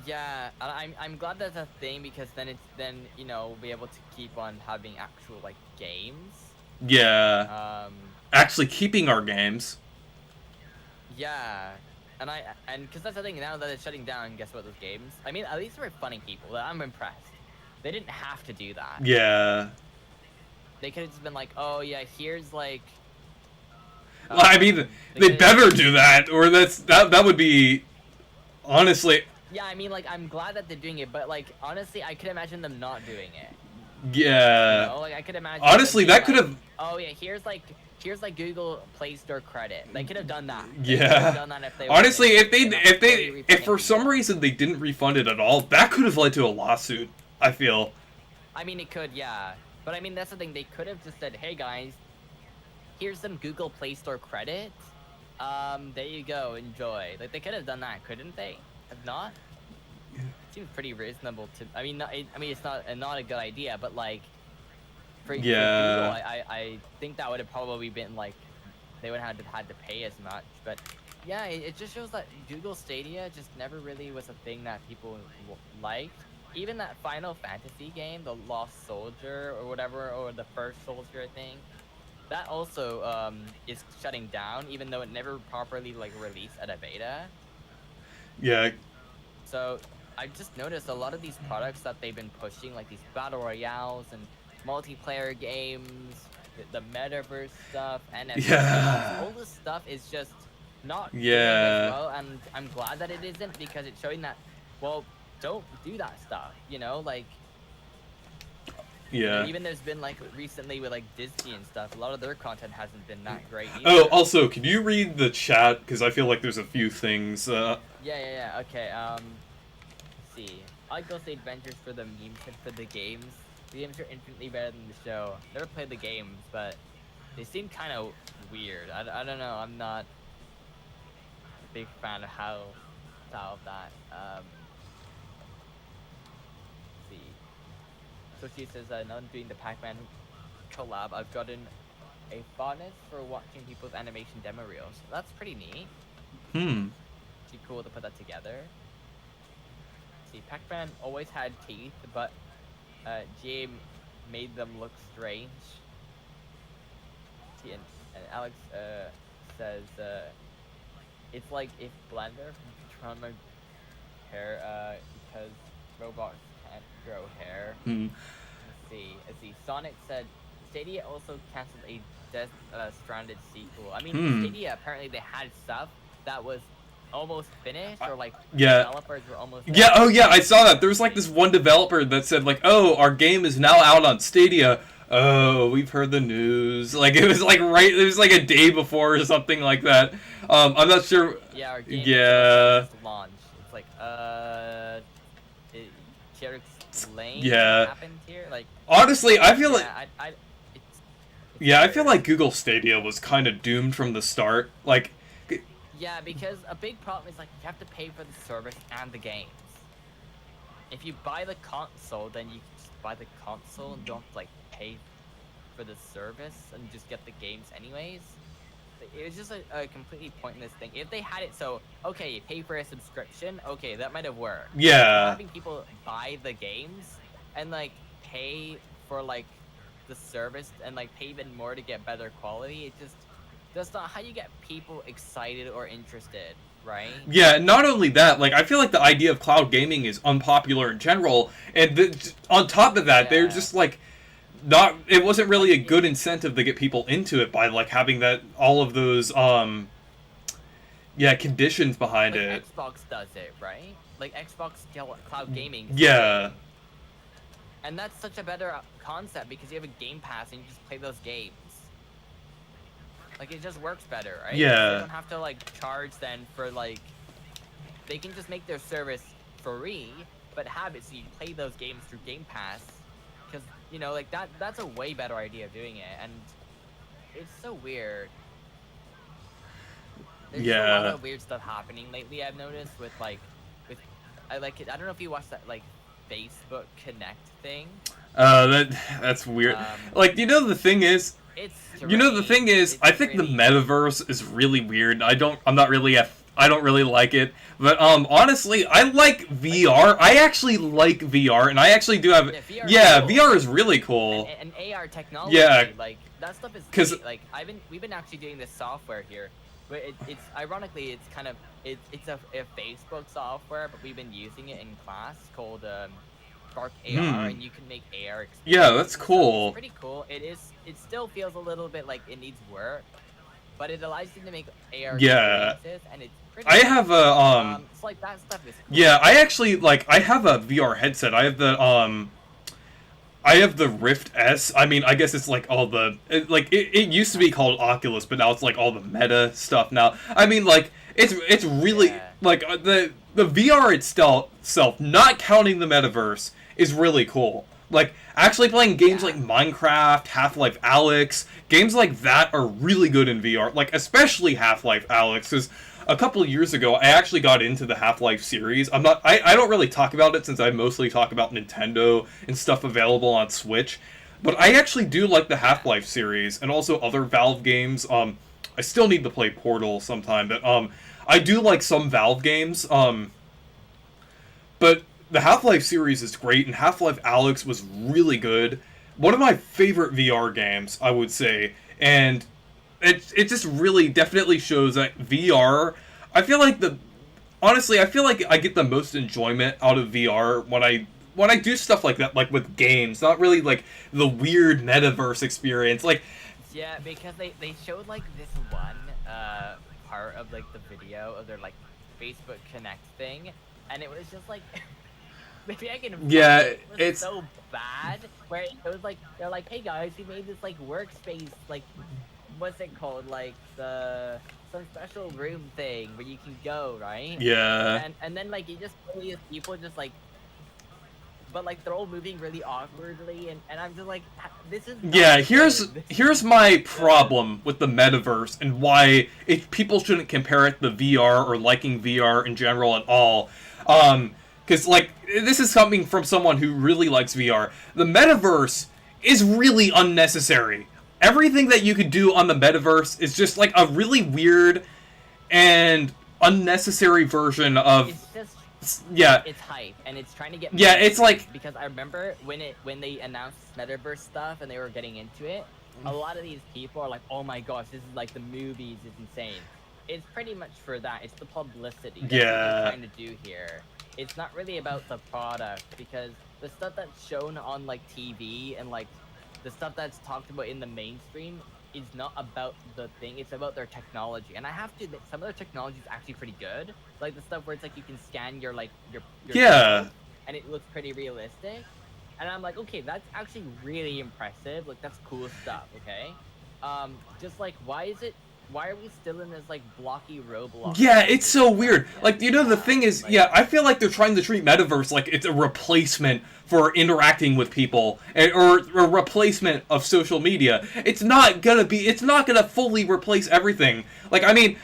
yeah, I'm glad that's a thing, because then you know, we'll be able to keep on having actual like games. Yeah. Actually keeping our games. Yeah. And because that's the thing, now that it's shutting down, guess what, those games? I mean, at least they were funny people. I'm impressed. They didn't have to do that. Yeah. They could have just been like, oh yeah, here's like... Well, I mean, they better do that, or that would be honestly, Yeah, I mean, like, I'm glad that they're doing it, but like, honestly, I could imagine them not doing it. You yeah. know, like I could imagine them Honestly, being that could like, have. "Oh yeah, here's like Google Play Store credit." They could have done that. They could have Yeah. done that if they Honestly, wanted to. if they They're not fully if refunding for some people. reason they didn't refund it at all, that could have led to a lawsuit. I feel. I mean, it could, yeah. But I mean, that's the thing. They could have just said, "Hey guys, here's some Google Play Store credit. There you go, enjoy." Like they could have done that, couldn't they? Have not? Seems pretty reasonable to. I mean, I mean, it's not a good idea, but like for Google, Yeah. I think that would have probably been like they would have had to pay as much. But yeah, it just shows that Google Stadia just never really was a thing that people liked. Even that Final Fantasy game, the Lost Soldier or whatever, or the First Soldier, I think, that also is shutting down, even though it never properly like released at a beta. Yeah. So I just noticed a lot of these products that they've been pushing, like these battle royales and multiplayer games, the metaverse stuff, NFTs, Yeah. all this stuff is just not doing as Yeah. well. And I'm glad that it isn't, because it's showing that, well, don't do that stuff, you know, like, you know, Yeah. even there's been like recently with like Disney and stuff, a lot of their content hasn't been that great Oh, either. also, can you read the chat? Because I feel like there's a few things. Yeah. Okay. Let's see. I like Ghost Adventures for the memes and for the games. The games are infinitely better than the show. Never played the games, but they seem kind of weird. I don't know. I'm not a big fan of how of that. Let's see. So she says, now I'm doing the Pac-Man collab, I've gotten a fondness for watching people's animation demo reels. That's pretty neat. Hmm. Pretty cool to put that together. See, Pac-Man always had teeth, but GA made them look strange. See, and Alex says it's like if Blender from Futurama hair because robots can't grow hair. Hmm. Let's see. Sonic said Stadia also canceled a Death Stranded sequel. I mean, Hmm. Stadia apparently they had stuff that was almost finished, or like Yeah. developers were almost Yeah, done. oh yeah, I saw that. There was like this one developer that said like, "Oh, our game is now out on Stadia." Oh, we've heard the news. Like it was like it was like a day before or something like that. I'm not sure. Yeah, our game Yeah. is just launched. It's like care explain Yeah. what happened here? Like Honestly, I feel like yeah, it's yeah, I feel weird. like Google Stadia was kind of doomed from the start. Like Yeah, because a big problem is like you have to pay for the service and the games. If you buy the console, then you can just buy the console and don't like pay for the service and just get the games anyways. It was just a completely pointless thing. If they had it so, okay, you pay for a subscription, okay, that might have worked. yeah. Having people buy the games and like pay for like the service and like pay even more to get better quality, it just that's not how you get people excited or interested, right? Yeah, not only that, like I feel like the idea of cloud gaming is unpopular in general, and on top of that, they're Yeah. just like not. It wasn't really a good incentive to get people into it by like having that all of those yeah, conditions behind Like it. Xbox does it, right? Like Xbox cloud gaming. Is Yeah, and that's such a better concept because you have a Game Pass and you just play those games. Like it just works better, right? Yeah. They don't have to like charge then for like. They can just make their service free, but have it so you play those games through Game Pass, because you know like that's a way better idea of doing it, and it's so weird. There's just a lot yeah. of weird stuff happening lately. I've noticed with I like it. I don't know if you watched that like Facebook Connect thing. That's weird. Like you know the thing is, It's you know the thing strange. is, It's I think the really metaverse is really weird. I'm not really I don't really like it. But honestly, I like VR. I actually like VR, and I actually do have. Yeah, VR is Yeah, cool. VR is really cool. and AR technology. Yeah. Like that stuff is 'Cause- great. Like we've been actually doing this software here, but it's ironically it's kind of it's a Facebook software, but we've been using it in class called Spark AR, and you can make AR experiences. Yeah, that's and stuff. cool. It's pretty cool. It still feels a little bit like it needs work, but it allows you to make AR Yeah. experiences, and it's pretty I nice. have a So like that stuff is cool. yeah, I actually like I have a VR headset. I have the Rift S. I mean, I guess it's like all the it used to be called Oculus, but now it's like all the meta stuff now. I mean, like it's really Yeah. like the VR itself, not counting the metaverse, is really cool. Like actually playing games Yeah. like Minecraft, Half-Life Alyx, games like that are really good in VR. Like especially Half-Life Alyx, because a couple of years ago, I actually got into the Half-Life series. I don't really talk about it since I mostly talk about Nintendo and stuff available on Switch. But I actually do like the Half-Life series and also other Valve games. I still need to play Portal sometime, but I do like some Valve games. But the Half-Life series is great, and Half-Life Alyx was really good. One of my favorite VR games, I would say, and it just really definitely shows that VR. I feel like honestly, I feel like I get the most enjoyment out of VR when I do stuff like that, like with games, not really like the weird metaverse experience. Like, Yeah, because they showed like this one part of like the video of their like Facebook Connect thing, and it was just like maybe I can yeah, it was it's so bad where it was like they're like, hey guys, we made this like workspace, like what's it called, like the some special room thing where you can go, right? yeah. And then like you just see people just like, but like they're all moving really awkwardly, and I'm just like, this is not Yeah, good. here's my problem with the metaverse and why people shouldn't compare it to VR or liking VR in general at all. Because like this is coming from someone who really likes VR. The metaverse is really unnecessary. Everything that you could do on the metaverse is just like a really weird and unnecessary version of It's just yeah. it's hype, and it's trying to get Yeah, it's like because I remember when they announced metaverse stuff and they were getting into it, a lot of these people are like, oh my gosh, this is like the movies, it's insane. It's pretty much for that. It's the publicity. That's what Yeah. they're trying to do here. It's not really about the product, because the stuff that's shown on like TV and like the stuff that's talked about in the mainstream is not about the thing, it's about their technology. And I have to admit, some of their technology is actually pretty good. Like the stuff where it's like you can scan your like your Yeah. code, and it looks pretty realistic. And I'm like, okay, that's actually really impressive. Like that's cool stuff, okay? Just like why are we still in this like blocky Roblox? Yeah, it's so weird. Yeah. Like, you know, the thing is, yeah, I feel like they're trying to treat Metaverse like it's a replacement for interacting with people, or a replacement of social media. It's not gonna fully replace everything. Like, I mean,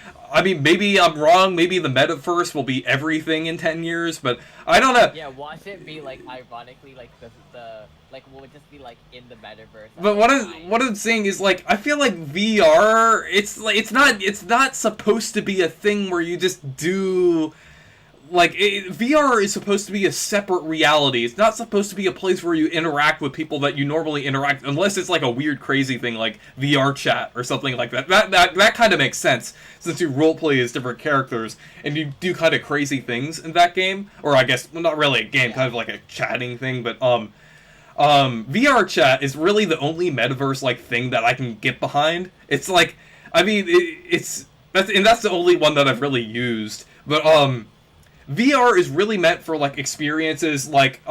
maybe I'm wrong. Maybe the metaverse will be everything in 10 years, but I don't know. Yeah, watch it be like ironically like the like we'll just be like in the metaverse. But what I'm saying is, like, I feel like VR, it's not supposed to be a thing where you just do. Like, VR is supposed to be a separate reality. It's not supposed to be a place where you interact with people that you normally interact, unless it's like a weird, crazy thing like VR chat or something like that. That kind of makes sense, since you roleplay as different characters and you do kind of crazy things in that game. Or I guess, well, not really a game, kind of like a chatting thing, but VR chat is really the only metaverse-like thing that I can get behind. It's like, I mean, that's the only one that I've really used. But VR is really meant for like experiences like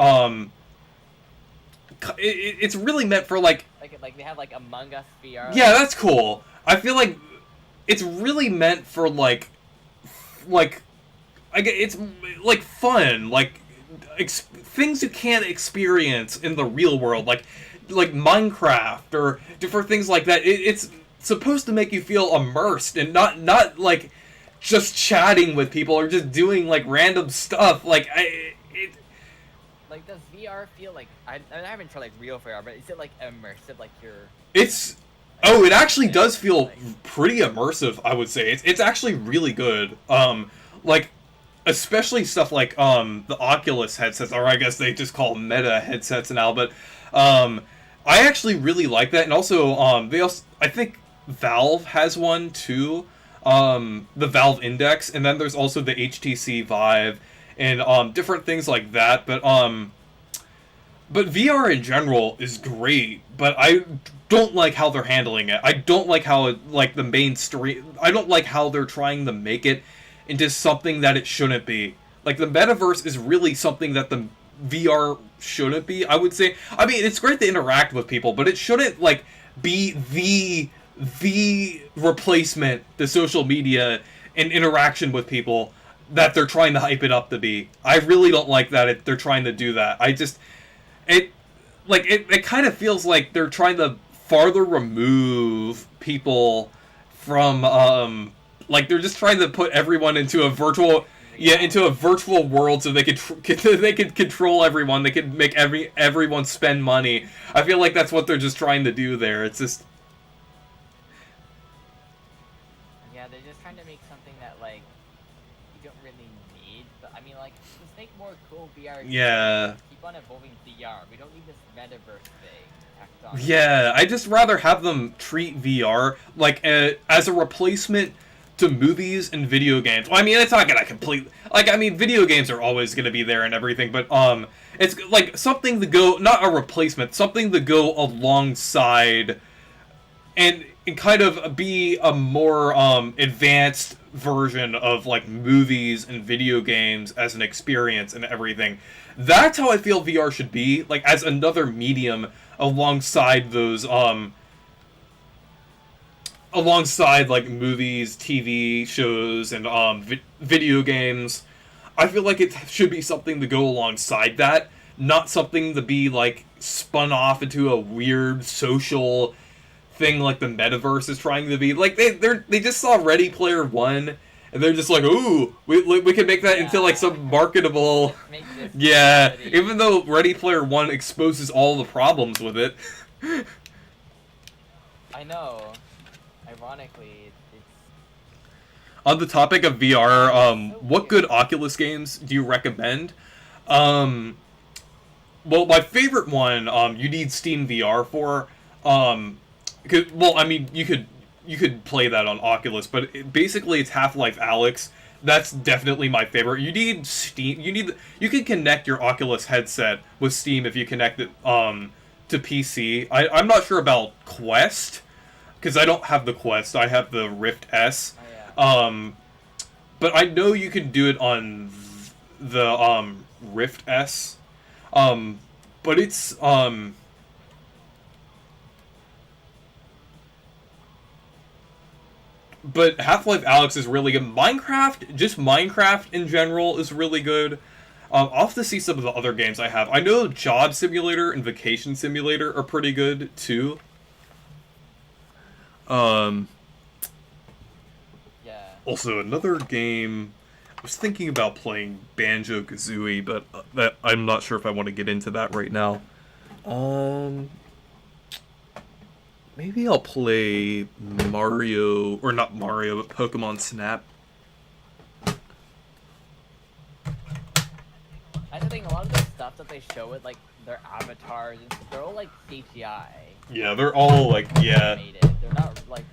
it's really meant for like they have like Among Us VR. yeah, that's cool. I feel like it's really meant for like it's like fun, like things you can't experience in the real world, like Minecraft or different things like that. It's supposed to make you feel immersed and not like just chatting with people or just doing like random stuff. Like like does VR feel like I haven't tried like real VR, but is it like immersive? Like you're it actually does feel pretty immersive. I would say it's actually really good. Like especially stuff like the Oculus headsets, or I guess they just call them Meta headsets now. But I actually really like that, and also I think Valve has one too. The Valve Index, and then there's also the HTC Vive and different things like that. But But VR in general is great, but I don't like how they're handling it. I don't like how like the mainstream. I don't like how they're trying to make it into something that it shouldn't be. Like the metaverse is really something that the VR shouldn't be. I would say. I mean, it's great to interact with people, but it shouldn't like be the replacement to social media and interaction with people that they're trying to hype it up to be. I really don't like that they're trying to do that. I just it it kind of feels like they're trying to farther remove people from like they're just trying to put everyone into a virtual into a virtual world so they could they could control everyone. They could make everyone spend money. I feel like that's what they're just trying to do there. It's just Yeah, they're just trying to make something that like you don't really need. But I mean, like, let's make more cool VR. yeah. Keep on evolving VR. We don't need this metaverse thing tacked on. Yeah, I just rather have them treat VR like as a replacement to movies and video games. Well, I mean, it's not gonna completely like. I mean, video games are always gonna be there and everything, but it's like something to go, not a replacement, something to go alongside, and kind of be a more advanced version of like movies and video games as an experience and everything. That's how I feel VR should be, like as another medium alongside those alongside like movies, TV shows, and video games. I feel like it should be something to go alongside that, not something to be like spun off into a weird social thing like the metaverse is trying to be. Like they just saw Ready Player One, and they're just like, ooh, we can make that into like some marketable. Yeah, reality. Even though Ready Player One exposes all the problems with it. I know. Ironically, it's... On the topic of VR, what good Oculus games do you recommend? Well, my favorite one, you need Steam VR for. Well, I mean, you could play that on Oculus, but basically it's Half-Life Alyx. That's definitely my favorite. You need Steam. You can connect your Oculus headset with Steam if you connect it to PC. I'm not sure about Quest, because I don't have the Quest. I have the Rift S. Oh, yeah. But I know you can do it on the Rift S. But it's but Half-Life Alyx is really good. Minecraft in general is really good. I'll have to see some of the other games I have. I know Job Simulator and Vacation Simulator are pretty good too. Yeah. Also, another game. I was thinking about playing Banjo-Kazooie, but I'm not sure if I want to get into that right now. Maybe I'll play Mario, or not Mario, but Pokemon Snap. I think a lot of the stuff that they show with like their avatars, they're all like CGI. Yeah, they're all like, yeah. Animated. They're not like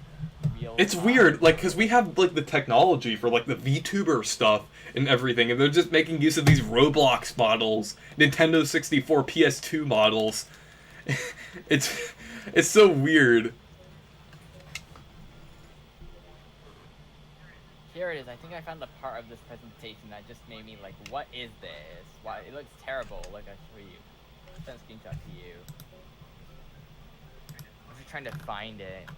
real. It's weird, like, because we have like the technology for like the VTuber stuff and everything, and they're just making use of these Roblox models, Nintendo 64, PS2 models. It's so weird. Here it is. I think I found the part of this presentation that just made me like, what is this? Why it looks terrible. Like, I show you. Send a screenshot to you. I'm just trying to find it.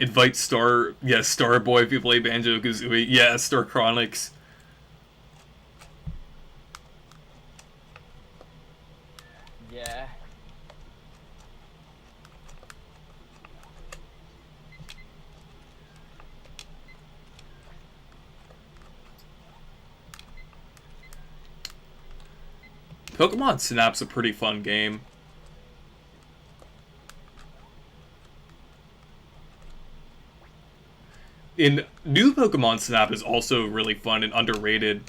Invite Starboy if you play Banjo-Kazooie. Yeah, Star Chronics. Yeah. Pokemon Snap's a pretty fun game. In new Pokemon Snap is also really fun and underrated.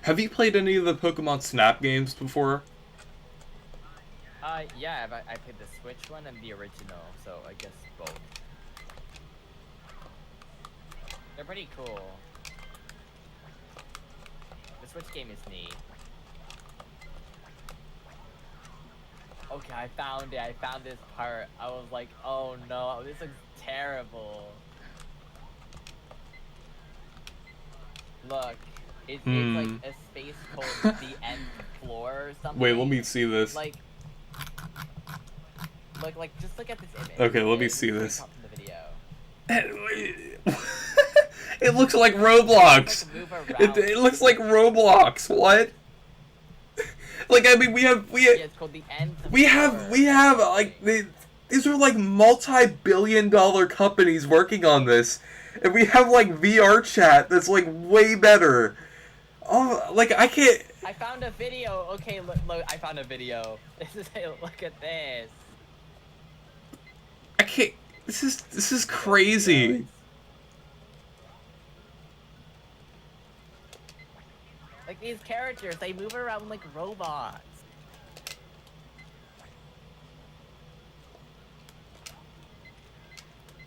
Have you played any of the Pokemon Snap games before? Yeah, I played the Switch one and the original, so I guess both. They're pretty cool. The Switch game is neat. Okay, I found it. I found this part. I was like, oh no, this looks terrible. Look, it's like a space called the nth floor or something. Wait, let me see this. Like, just look at this image. Okay, let me This see is this. top of the video. It looks like Roblox. Like, move around. It looks like Roblox. What? Like, I mean, Yeah, it's called the nth we have like these are like multi-billion-dollar companies working on this, and we have like VR chat that's like way better. Oh, like I can't. I found a video. Okay, look, I found a video. This is look at this. I can't. This is crazy. Like these characters, they move around like robots.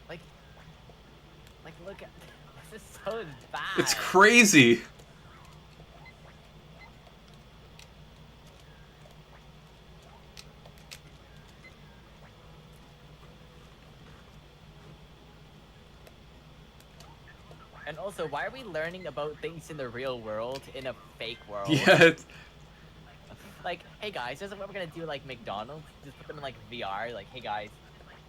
Like look at this is so bad. It's crazy. And also, why are we learning about things in the real world in a fake world? Yeah. Like, hey guys, this is what we're gonna do like McDonald's. Just put them in like VR. Like, hey guys,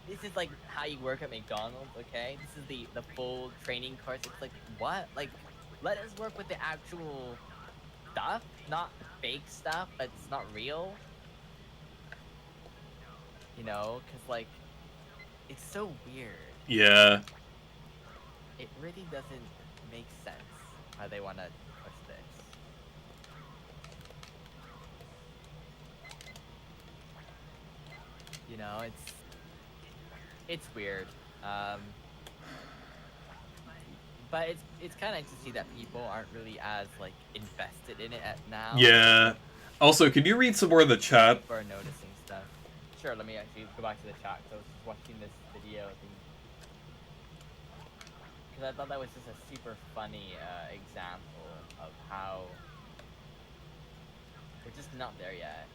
this is like how you work at McDonald's, okay? This is the full training course. It's like, what? Like, let us work with the actual stuff, not fake stuff, but it's not real. You know, cause like, it's so weird. Yeah. It really doesn't make sense how they want to push this. You know, it's weird. But it's kind of nice to see that people aren't really as like invested in it now. Yeah. Also, could you read some more of the chat? People are noticing stuff. Sure, let me actually go back to the chat. So I was just watching this video thing. Because I thought that was just a super funny example of how we're just not there yet.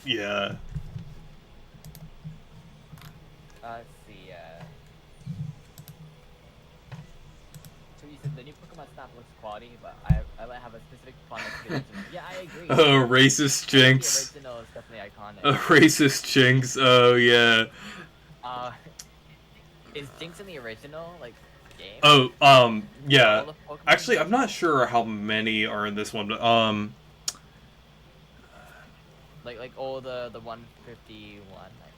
Yeah. Let's see. So you said the new Pokemon Snap looks quality, but I might have a specific fondness for the original. Yeah, I agree. Oh, racist Jinx. The original is definitely iconic. Oh, racist Jinx. Oh, yeah. Is Jinx in the original like game? Oh, yeah. All the Pokemon Actually, I'm games? not sure how many are in this one, but Like all the 151.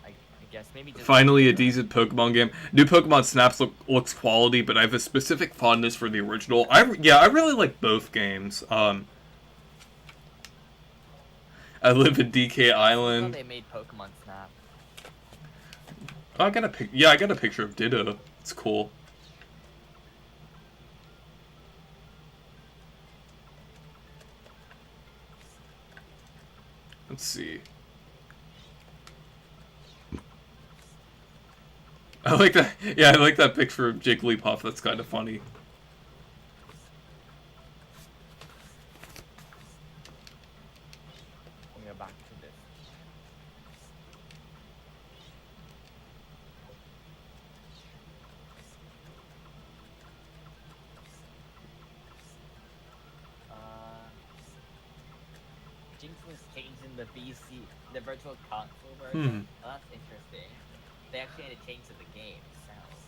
I guess maybe just finally a decent Pokemon game. New Pokemon Snaps looks quality, but I have a specific fondness for the original. I really like both games. I live in DK Island. They made Pokemon Snap. Oh, I got a picture of Ditto. It's cool. Let's see. I like that. Yeah, I like that picture of Jigglypuff. That's kind of funny. Let me go back to this. Jinx was changed in the VC, the Virtual Console version. Oh, that's interesting. They actually had to change to the game. Sounds.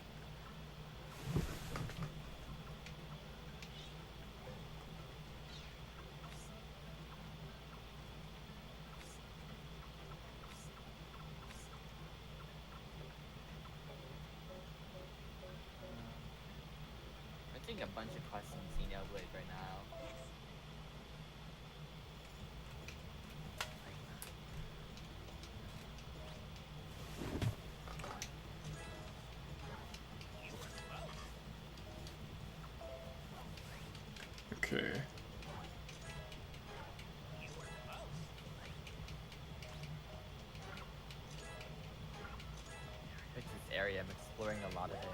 I think a bunch of questions Xenoblade right now. Okay. area. I'm exploring a lot of it.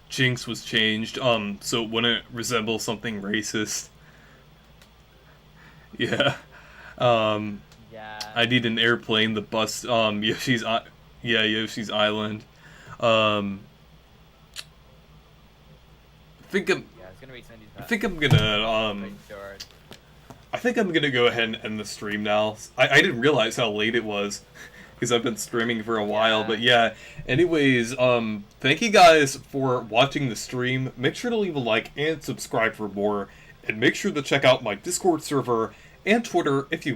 Jinx was changed, so it wouldn't resemble something racist. Yeah. Yeah. I need an airplane, the bus, Yoshi's Island. Um, I think I'm, Yeah, it's gonna be some of these. I think I'm gonna, Short. I think I'm gonna go ahead and end the stream now. I didn't realize how late it was, because I've been streaming for a while, but yeah. Anyways, thank you guys for watching the stream. Make sure to leave a like and subscribe for more, and make sure to check out my Discord server and Twitter if you